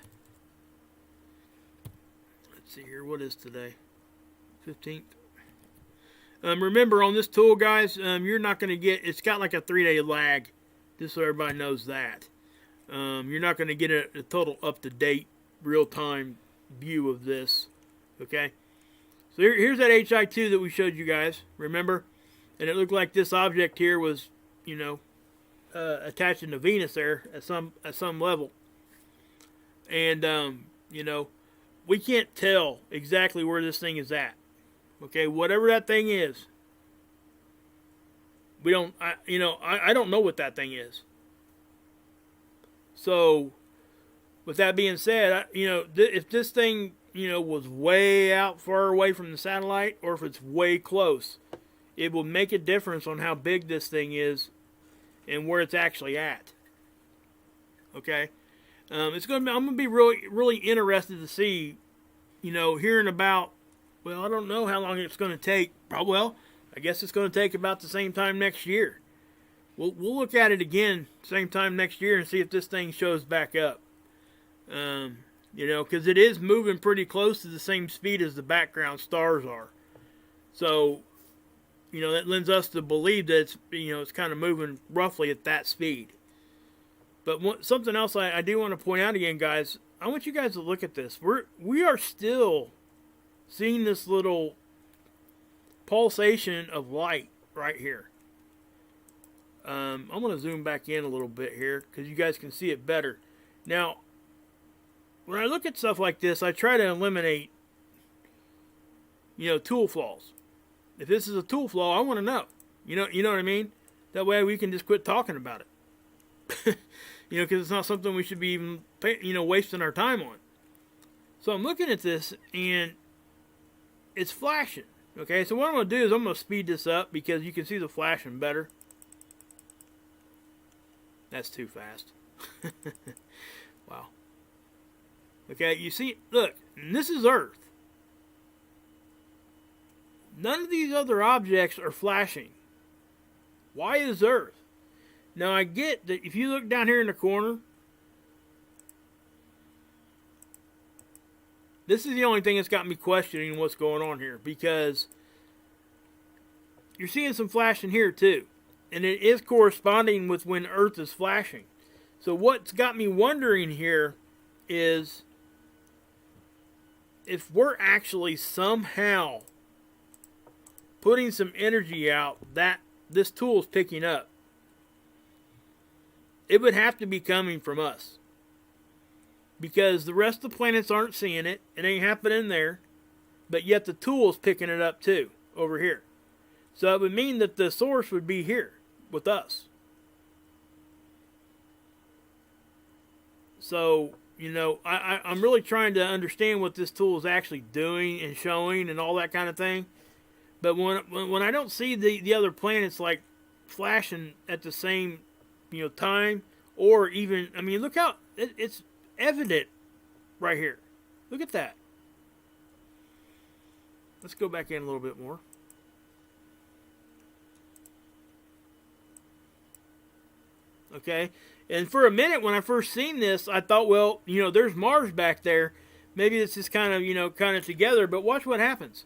see here. What is today? 15th. Remember on this tool, guys, you're not going to get. It's got like a 3-day lag, just so everybody knows that. You're not going to get a total up-to-date, real-time view of this. Okay. So here's that HI2 that we showed you guys. Remember, and it looked like this object here was, attaching to Venus there at some level. And we can't tell exactly where this thing is at. Okay, whatever that thing is, we don't. I don't know what that thing is. So, with that being said, if this thing was way out far away from the satellite, or if it's way close, it will make a difference on how big this thing is and where it's actually at. Okay, I'm gonna be really, really interested to see, hearing about. Well, I don't know how long it's going to take. Well, I guess it's going to take about the same time next year. We'll look at it again same time next year and see if this thing shows back up. Because it is moving pretty close to the same speed as the background stars are. So, that lends us to believe that it's kind of moving roughly at that speed. But something else I do want to point out again, guys. I want you guys to look at this. We are still seeing this little pulsation of light right here. I'm going to zoom back in a little bit here because you guys can see it better. Now, when I look at stuff like this, I try to eliminate, tool flaws. If this is a tool flaw, I want to know. You know what I mean? That way we can just quit talking about it. Because it's not something we should be even, wasting our time on. So I'm looking at this and it's flashing. Okay, so what I'm going to do is I'm going to speed this up because you can see the flashing better. That's too fast. Wow. Okay, you see, look, and this is Earth. None of these other objects are flashing. Why is Earth? Now I get that if you look down here in the corner, this is the only thing that's got me questioning what's going on here, because you're seeing some flashing here too. And it is corresponding with when Earth is flashing. So what's got me wondering here is if we're actually somehow putting some energy out that this tool is picking up, it would have to be coming from us. Because the rest of the planets aren't seeing it. It ain't happening there. but yet the tool is picking it up too over here. So it would mean that the source would be here with us. So, you know, I'm really trying to understand what this tool is actually doing and showing and all that kind of thing. But when I don't see the other planets like flashing at the same, you know, time, or even, I mean, look how it's evident right here. Look at that. Let's go back in a little bit more. Okay, and for a minute when I first seen this, I thought, well, you know, there's Mars back there. Maybe it's just kind of, you know, kind of together. But watch what happens.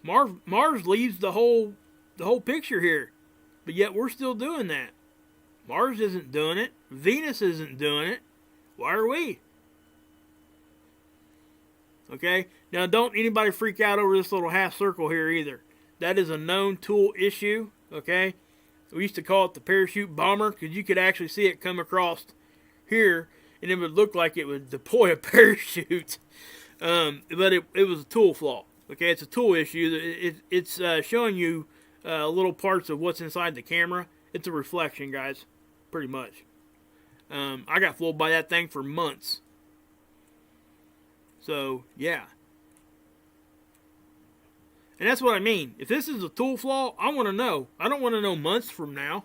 Mars leaves the whole picture here, but yet we're still doing that. Mars isn't doing it. Venus isn't doing it. Why are we? Okay, now don't anybody freak out over this little half circle here either. That is a known tool issue. Okay, we used to call it the parachute bomber because you could actually see it come across here, and it would look like it would deploy a parachute. But it was a tool flaw. Okay, it's a tool issue. It's showing you little parts of what's inside the camera. It's a reflection, guys, pretty much. I got fooled by that thing for months. So, yeah. And that's what I mean. If this is a tool flaw, I want to know. I don't want to know months from now.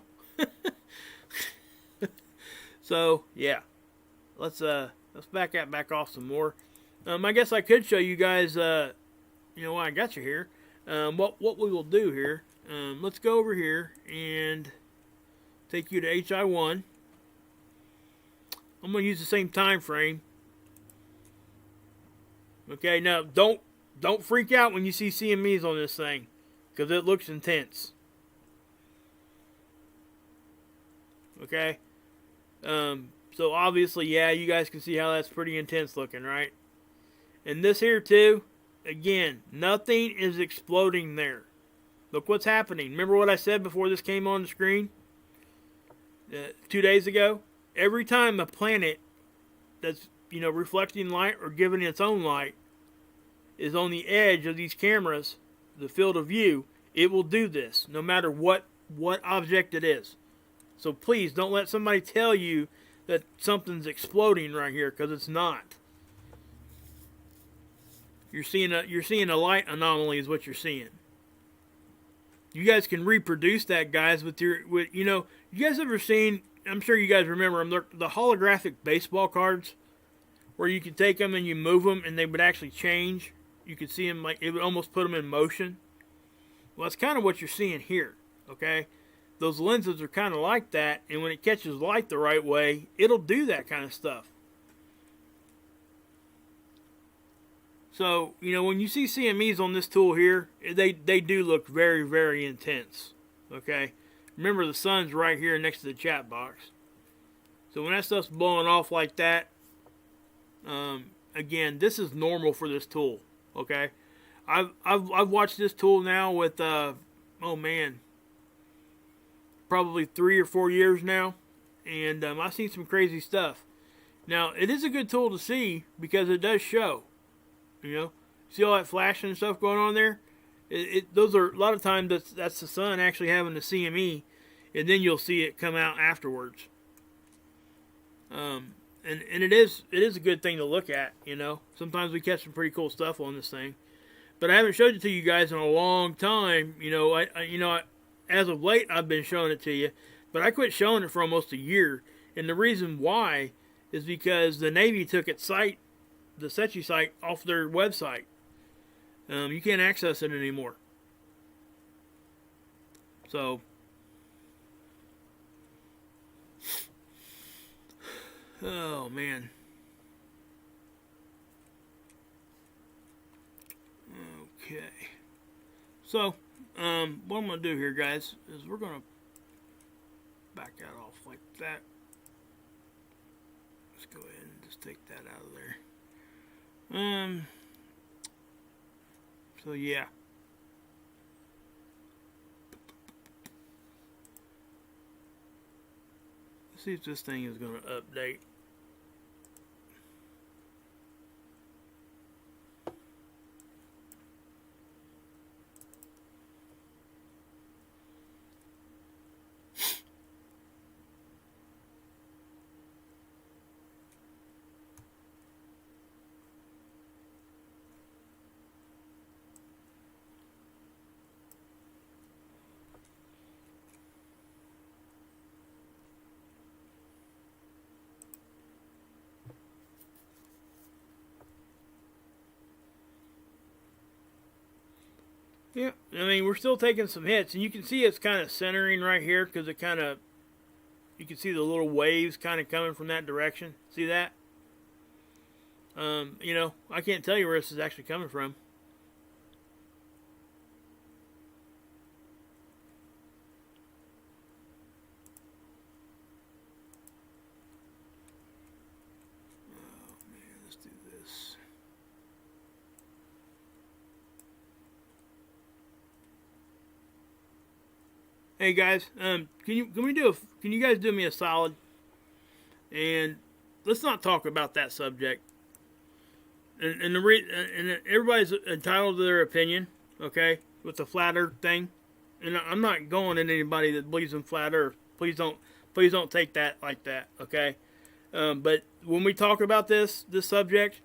So, yeah. Let's back off some more. I guess I could show you guys, you know, why I got you here. What we will do here. Let's go over here and take you to HI1. I'm going to use the same time frame. Okay, now don't freak out when you see CMEs on this thing, because it looks intense. Okay, so obviously, yeah, you guys can see how that's pretty intense looking, right? And this here too, again, nothing is exploding there. Look what's happening. Remember what I said before this came on the screen 2 days ago? Every time a planet that's, you know, reflecting light or giving its own light is on the edge of these cameras, the field of view, it will do this no matter what object it is. So please don't let somebody tell you that something's exploding right here, because it's not. You're seeing a light anomaly is what you're seeing. You guys can reproduce that, guys, with you know, you guys ever seen, I'm sure you guys remember them, the holographic baseball cards, where you could take them and you move them and they would actually change. You could see them, like, it would almost put them in motion. Well, that's kind of what you're seeing here, okay? Those lenses are kind of like that, and when it catches light the right way, it'll do that kind of stuff. So, you know, when you see CMEs on this tool here, they do look very, very intense, okay? Remember, the sun's right here next to the chat box. So when that stuff's blowing off like that, again, this is normal for this tool, okay? I've watched this tool now with, oh man, probably 3 or 4 years now, and I've seen some crazy stuff. Now, it is a good tool to see because it does show, you know? See all that flashing and stuff going on there? Those are, a lot of times, that's the sun actually having the CME, and then you'll see it come out afterwards. And it is a good thing to look at, you know? Sometimes we catch some pretty cool stuff on this thing. But I haven't showed it to you guys in a long time. You know, as of late, I've been showing it to you. But I quit showing it for almost a year. And the reason why is because the Navy took its site, the Secchi site, off their website. You can't access it anymore. So, oh man. Okay. So, what I'm going to do here, guys, is we're going to back that off like that. Let's go ahead and just take that out of there. So yeah. Let's see if this thing is going to update. Yeah, I mean, we're still taking some hits, and you can see it's kind of centering right here because it kind of, you can see the little waves kind of coming from that direction. See that? You know, I can't tell you where this is actually coming from. Oh man, let's do this. Hey guys, can you guys do me a solid and let's not talk about that subject. And everybody's entitled to their opinion, okay, with the flat Earth thing. And I'm not going at anybody that believes in flat Earth. Please don't take that like that, okay? But when we talk about this subject,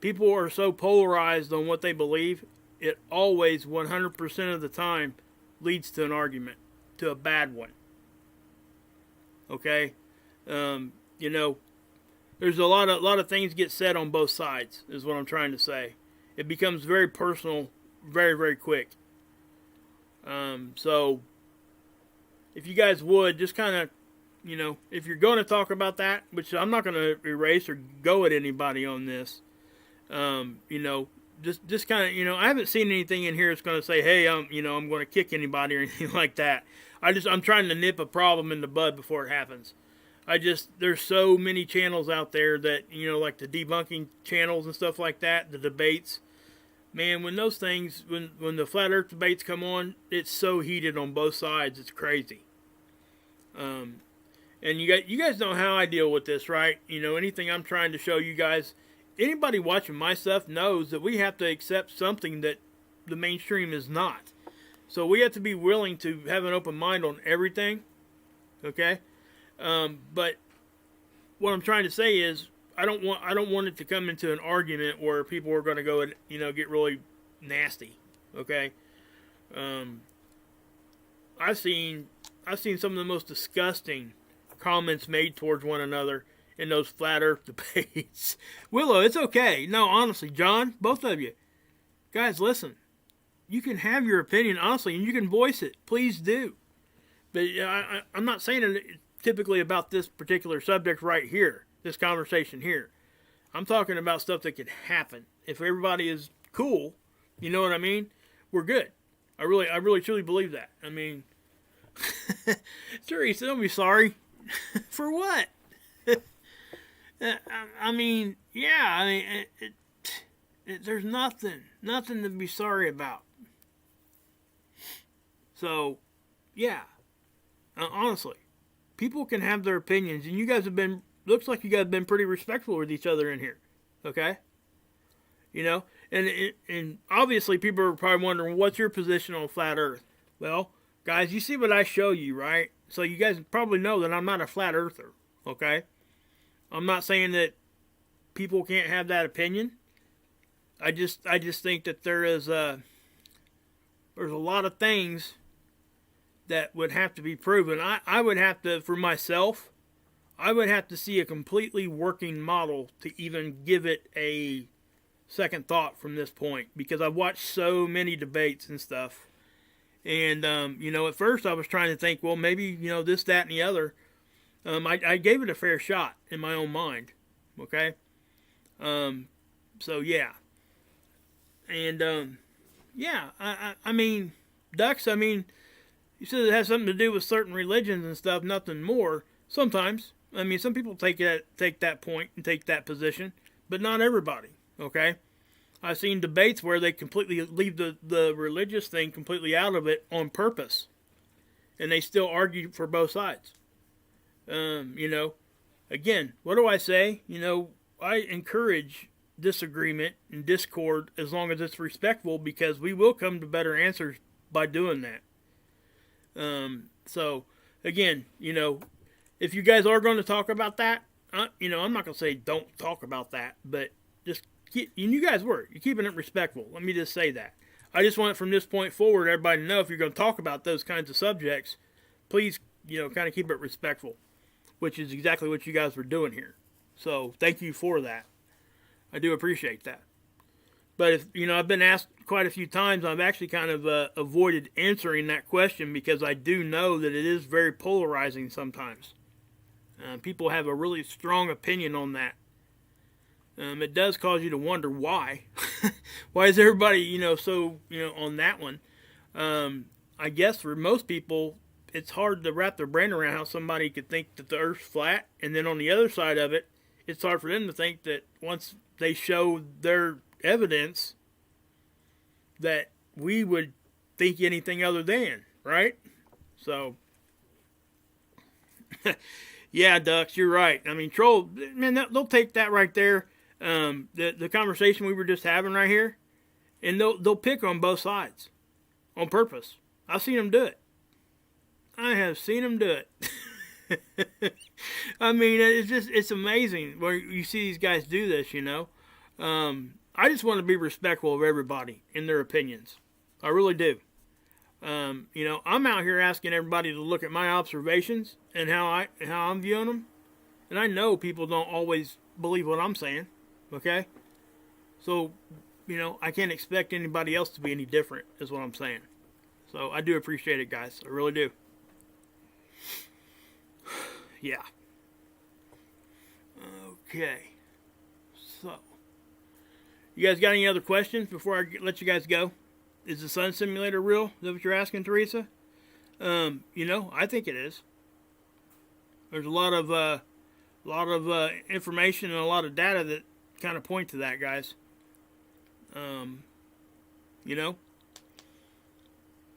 people are so polarized on what they believe. It always, 100% of the time, leads to an argument, to a bad one. Okay, you know, there's a lot of things get said on both sides, is what I'm trying to say. It becomes very personal, very quick. So if you guys would just kind of, you know, if you're going to talk about that, which I'm not going to erase or go at anybody on this, you know, just kind of, you know, I haven't seen anything in here that's going to say, hey, you know, I'm going to kick anybody or anything like that. I'm trying to nip a problem in the bud before it happens. There's so many channels out there that, you know, like the debunking channels and stuff like that, the debates. Man, when those things, when the flat Earth debates come on, it's so heated on both sides, it's crazy. And you guys know how I deal with this, right? You know, anything I'm trying to show you guys, anybody watching my stuff knows that we have to accept something that the mainstream is not. So we have to be willing to have an open mind on everything, okay? But what I'm trying to say is, I don't want it to come into an argument where people are going to go and, you know, get really nasty, okay? I've seen some of the most disgusting comments made towards one another in those flat Earth debates. Willow, it's okay. No, honestly, John, both of you, guys, listen. You can have your opinion, honestly, and you can voice it. Please do. But I'm not saying it typically about this particular subject right here, this conversation here. I'm talking about stuff that could happen. If everybody is cool, you know what I mean? We're good. I really truly believe that. I mean, Teresa, don't be sorry. For what? I mean, yeah, I mean, there's nothing to be sorry about. So, yeah, honestly, people can have their opinions, and you guys looks like you guys have been pretty respectful with each other in here, okay? You know, and obviously people are probably wondering, what's your position on flat Earth? Well, guys, you see what I show you, right? So you guys probably know that I'm not a flat earther, okay? I'm not saying that people can't have that opinion. I just think that there's a lot of things that would have to be proven. I would have to, for myself, I would have to see a completely working model to even give it a second thought from this point, because I've watched so many debates and stuff. And, you know, at first I was trying to think, well, maybe, you know, this, that, and the other. I gave it a fair shot in my own mind, okay? So, yeah. And, yeah, I mean, ducks, I mean, you said it has something to do with certain religions and stuff, nothing more. Sometimes. I mean, some people take that point and take that position, but not everybody, okay? I've seen debates where they completely leave the religious thing completely out of it on purpose. And they still argue for both sides. You know, again, what do I say? You know, I encourage disagreement and discord as long as it's respectful, because we will come to better answers by doing that. So, again, you know, if you guys are going to talk about that, you know, I'm not going to say don't talk about that, but just you guys were. You're keeping it respectful. Let me just say that. I just want from this point forward everybody to know, if you're going to talk about those kinds of subjects, please, you know, kind of keep it respectful, which is exactly what you guys were doing here. So thank you for that. I do appreciate that. But if I've been asked quite a few times, I've actually kind of avoided answering that question because I do know that it is very polarizing sometimes. People have a really strong opinion on that. It does cause you to wonder why. Why is everybody, so, on that one? I guess for most people, it's hard to wrap their brain around how somebody could think that the Earth's flat, and then on the other side of it, it's hard for them to think that once they show their evidence that we would think anything other than, right? So, yeah, Ducks, you're right. I mean, troll, man, they'll take that right there, the conversation we were just having right here, and they'll pick on both sides on purpose. I've seen them do it. I have seen them do it. I mean, it's amazing where you see these guys do this, I just want to be respectful of everybody and their opinions. I really do. I'm out here asking everybody to look at my observations and how I'm viewing them. And I know people don't always believe what I'm saying, okay? So, I can't expect anybody else to be any different, is what I'm saying. So I do appreciate it, guys. I really do. Yeah. Okay. So, you guys got any other questions before I let you guys go? Is the sun simulator real? Is that what you're asking, Teresa? I think it is. There's a lot of information and a lot of data that kind of point to that, guys.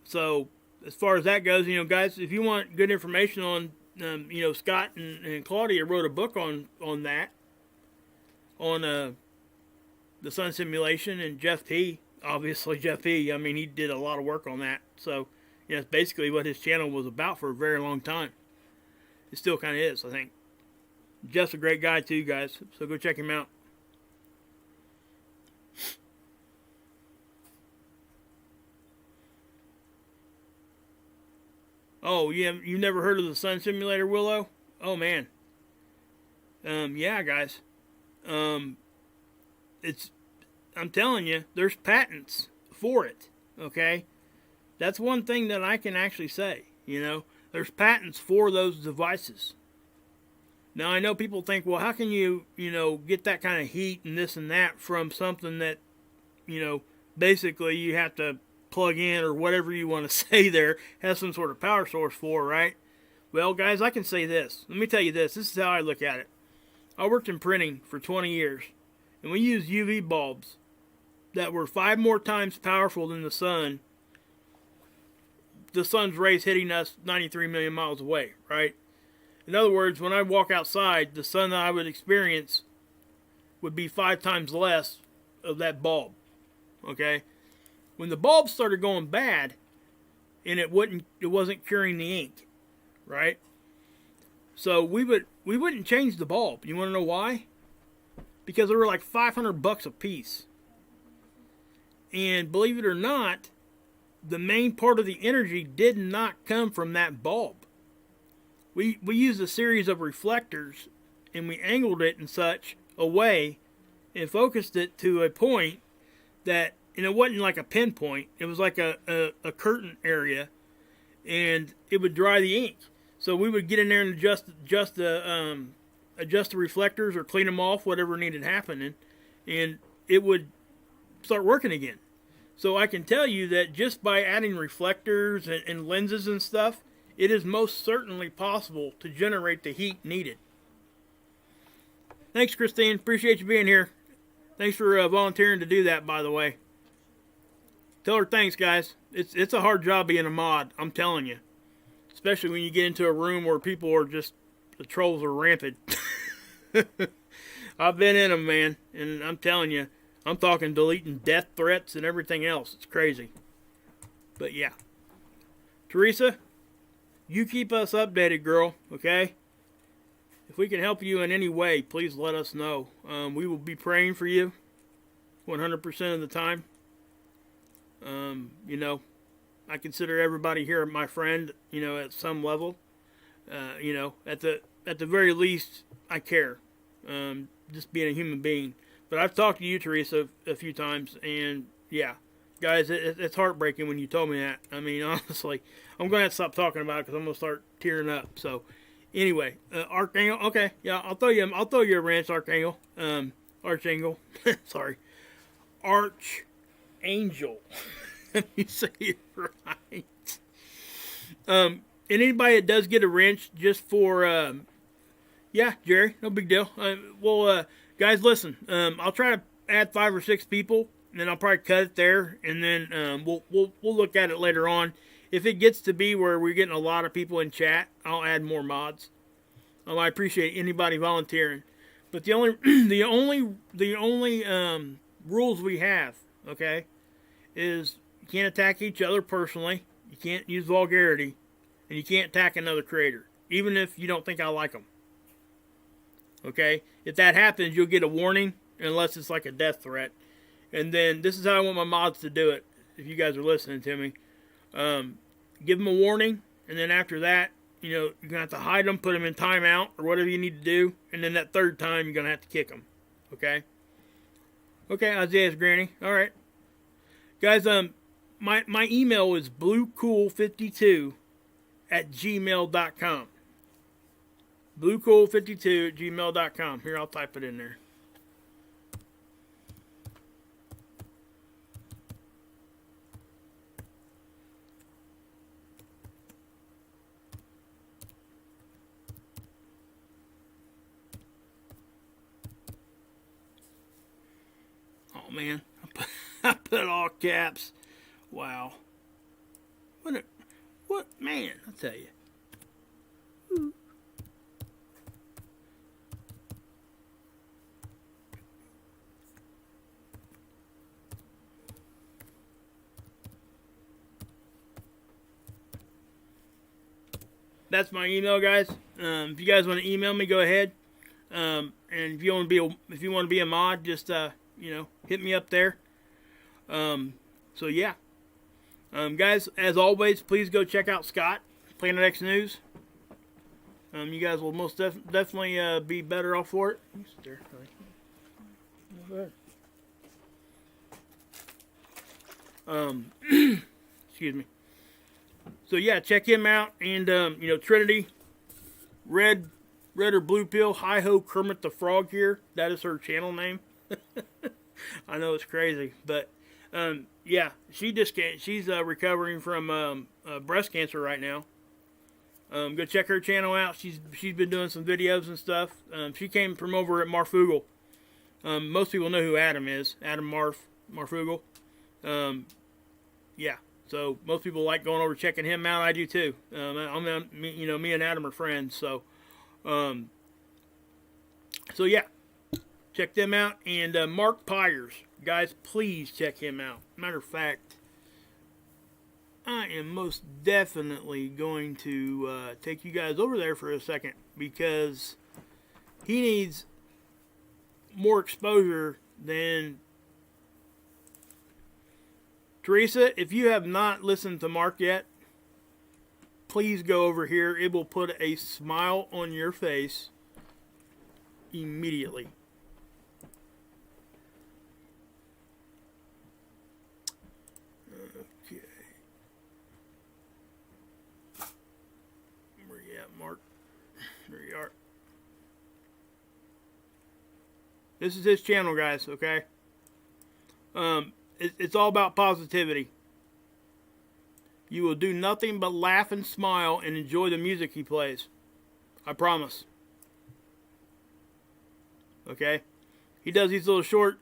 So as far as that goes, guys, if you want good information on, Scott and Claudia wrote a book on that, on the sun simulation, and Jeff P. Obviously, Jeff P. I mean, he did a lot of work on that. So, it's basically what his channel was about for a very long time. It still kind of is, I think. Jeff's a great guy too, guys. So go check him out. Oh, you've never heard of the sun simulator, Willow? Oh man. Yeah, guys. I'm telling you, there's patents for it. Okay, that's one thing that I can actually say. There's patents for those devices. Now I know people think, well, how can you, get that kind of heat and this and that from something that, basically you have to plug in or whatever you want to say there, has some sort of power source for, right? Well, guys, I can say this. Let me tell you this. This is how I look at it. I worked in printing for 20 years, and we used UV bulbs that were 5 more times powerful than the sun. The sun's rays hitting us 93 million miles away, right? In other words, when I walk outside, the sun that I would experience would be 5 times less of that bulb, okay? When the bulb started going bad, and it wasn't curing the ink, right? So we wouldn't change the bulb. You want to know why? Because they were like $500 a piece. And believe it or not, the main part of the energy did not come from that bulb. We used a series of reflectors, and we angled it in such a way and focused it to a point that, and it wasn't like a pinpoint, it was like a curtain area, and it would dry the ink. So we would get in there and adjust the reflectors or clean them off, whatever needed happening, and it would start working again. So I can tell you that just by adding reflectors and lenses and stuff, it is most certainly possible to generate the heat needed. Thanks, Christine. Appreciate you being here. Thanks for volunteering to do that, by the way. Tell her thanks, guys. It's a hard job being a mod, I'm telling you. Especially when you get into a room where people are just, the trolls are rampant. I've been in them, man, and I'm telling you, I'm talking deleting death threats and everything else. It's crazy. But yeah. Teresa, you keep us updated, girl, okay? If we can help you in any way, please let us know. We will be praying for you 100% of the time. I consider everybody here my friend, at some level. At the very least, I care. Just being a human being. But I've talked to you, Teresa, a few times, and yeah, guys, it's heartbreaking when you told me that. I mean, honestly, I'm gonna have to stop talking about it because I'm gonna start tearing up. So, anyway, Archangel. Okay, yeah, I'll throw you a wrench, Archangel. Archangel. Sorry, Archangel. Let me say it right. And anybody that does get a wrench, just for yeah, Jerry, no big deal. Guys, listen. I'll try to add 5 or 6 people, and then I'll probably cut it there, and then we'll look at it later on. If it gets to be where we're getting a lot of people in chat, I'll add more mods. I appreciate anybody volunteering, but the only the only rules we have, okay, is you can't attack each other personally, you can't use vulgarity, and you can't attack another creator, even if you don't think I like them. Okay? If that happens, you'll get a warning, unless it's like a death threat. And then, this is how I want my mods to do it, if you guys are listening to me. Give them a warning, and then after that, you're going to have to hide them, put them in timeout, or whatever you need to do, and then that third time, you're going to have to kick them. Okay? Okay, Isaiah's granny. Alright. Guys, my email is bluecool52@gmail.com. bluecool52@gmail.com. Here, I'll type it in there. Oh, man. I put all caps. Wow. What, man, I'll tell you. Ooh. That's my email, guys. If you guys want to email me, go ahead. And if you want to be a mod, just hit me up there. So yeah. Guys, as always, please go check out Scott, Planet X News. You guys will most definitely be better off for it. Excuse me. So yeah, check him out, and Trinity, red or blue pill, hi ho Kermit the Frog here. That is her channel name. I know it's crazy, but yeah, she's recovering from breast cancer right now. Go check her channel out. She's been doing some videos and stuff. She came from over at Marfugal. Most people know who Adam is. Adam Marfugal. Yeah. So most people like going over checking him out. I do too. Me and Adam are friends. So yeah, check them out. And Mark Pyers, guys, please check him out. Matter of fact, I am most definitely going to take you guys over there for a second, because he needs more exposure than Teresa. If you have not listened to Mark yet, please go over here. It will put a smile on your face immediately. Okay. Where you at, Mark? There you are. This is his channel, guys, okay? It's all about positivity. You will do nothing but laugh and smile and enjoy the music he plays. I promise. Okay? He does these little short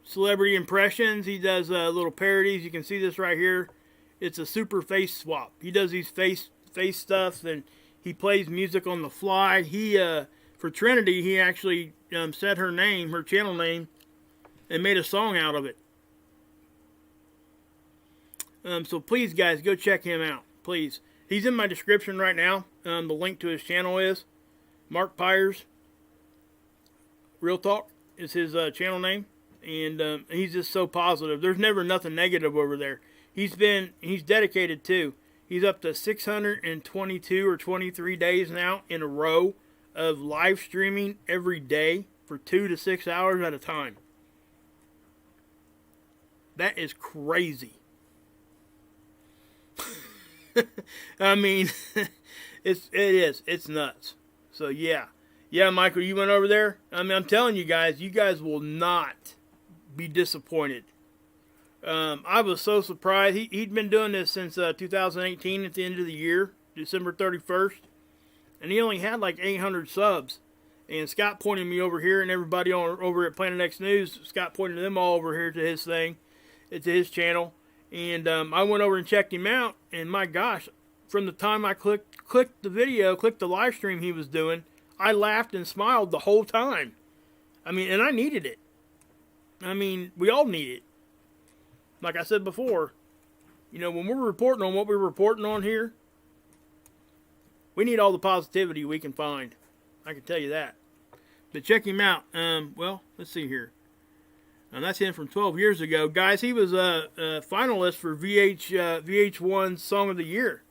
celebrity impressions. He does little parodies. You can see this right here. It's a super face swap. He does these face stuff, and he plays music on the fly. He for Trinity, he actually said her channel name, and made a song out of it. So please, guys, go check him out. Please. He's in my description right now. The link to his channel is Mark Pyers. Real Talk is his channel name. And he's just so positive. There's never nothing negative over there. He's dedicated too. He's up to 622 or 23 days now in a row of live streaming every day for 2 to 6 hours at a time. That is crazy. I mean, it is. It's nuts. So yeah. Yeah, Michael, you went over there? I mean, I'm telling you guys will not be disappointed. I was so surprised. He'd been doing this since 2018 at the end of the year, December 31st. And he only had like 800 subs. And Scott pointed me over here, and everybody over at Planet X News, Scott pointed them all over here to his thing, to his channel. And I went over and checked him out, and my gosh, from the time I clicked the video, clicked the live stream he was doing, I laughed and smiled the whole time. I mean, and I needed it. I mean, we all need it. Like I said before, you know, when we're reporting on what we're reporting on here, we need all the positivity we can find. I can tell you that. But check him out. Well, let's see here. And that's him from 12 years ago. Guys, he was a finalist for VH1 Song of the Year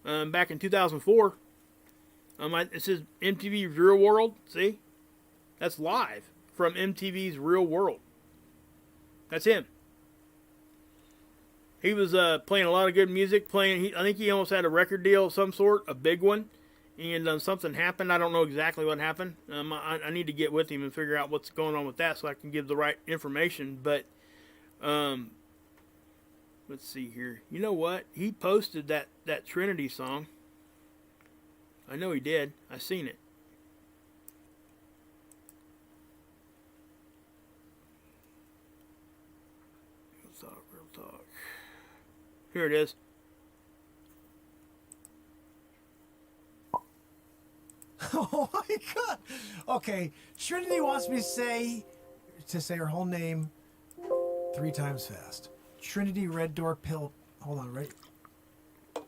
back in 2004. It says MTV's Real World. See? That's live from MTV's Real World. That's him. He was playing a lot of good music. I think he almost had a record deal of some sort, a big one. And something happened. I don't know exactly what happened. I need to get with him and figure out what's going on with that so I can give the right information. But let's see here. You know what? He posted that Trinity song. I know he did. I seen it. Real talk. Here it is. Oh my God. Okay, Trinity wants me to say her whole name 3 times fast. Trinity Red Door Pill. Hold on, right?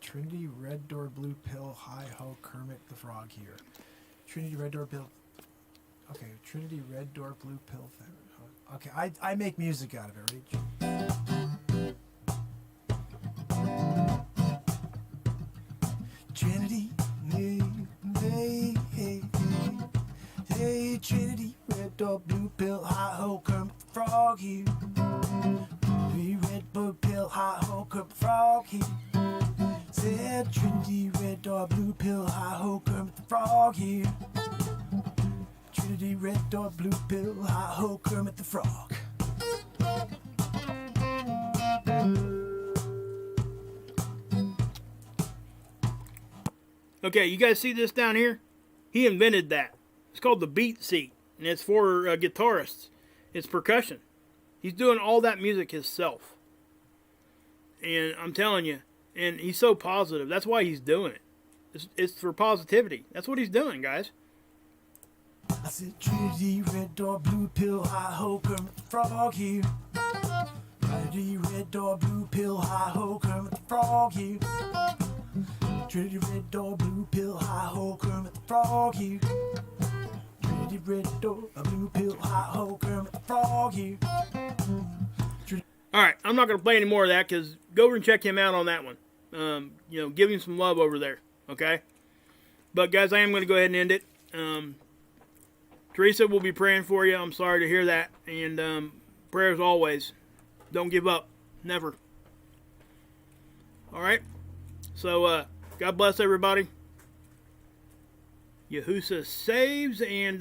Trinity Red Door Blue Pill. Hi ho, Kermit the Frog here. Trinity Red Door Pill. Okay, Trinity Red Door Blue Pill. Okay, I make music out of it. Ready? Trinity. Hey, Trinity, red door, blue pill, hi ho, Kermit the Frog here. Red blue pill, hi ho, Kermit the Frog here. Said Trinity, red door, blue pill, hi ho, Kermit the Frog here. Trinity, red door, blue pill, hi ho, Kermit the Frog. Okay, you guys see this down here? He invented that. It's called the beat seat, and it's for guitarists. It's percussion. He's doing all that music himself. And I'm telling you, and he's so positive. That's why he's doing it. It's for positivity. That's what he's doing, guys. I said Trinity, red door, blue pill, hi ho, Kermit the Frog here. Trinity, red door, blue pill, hi ho, Kermit the Frog here. Trinity, red door, blue pill, hi ho, Kermit the Frog here. Trinity, red door, blue pill, hi ho, Kermit the Frog here. Alright, I'm not going to play any more of that because go over and check him out on that one. You know, give him some love over there, okay? But guys, I am going to go ahead and end it. Teresa will be praying for you. I'm sorry to hear that. And prayers always. Don't give up. Never. Alright? So, God bless everybody. Yahushua saves, and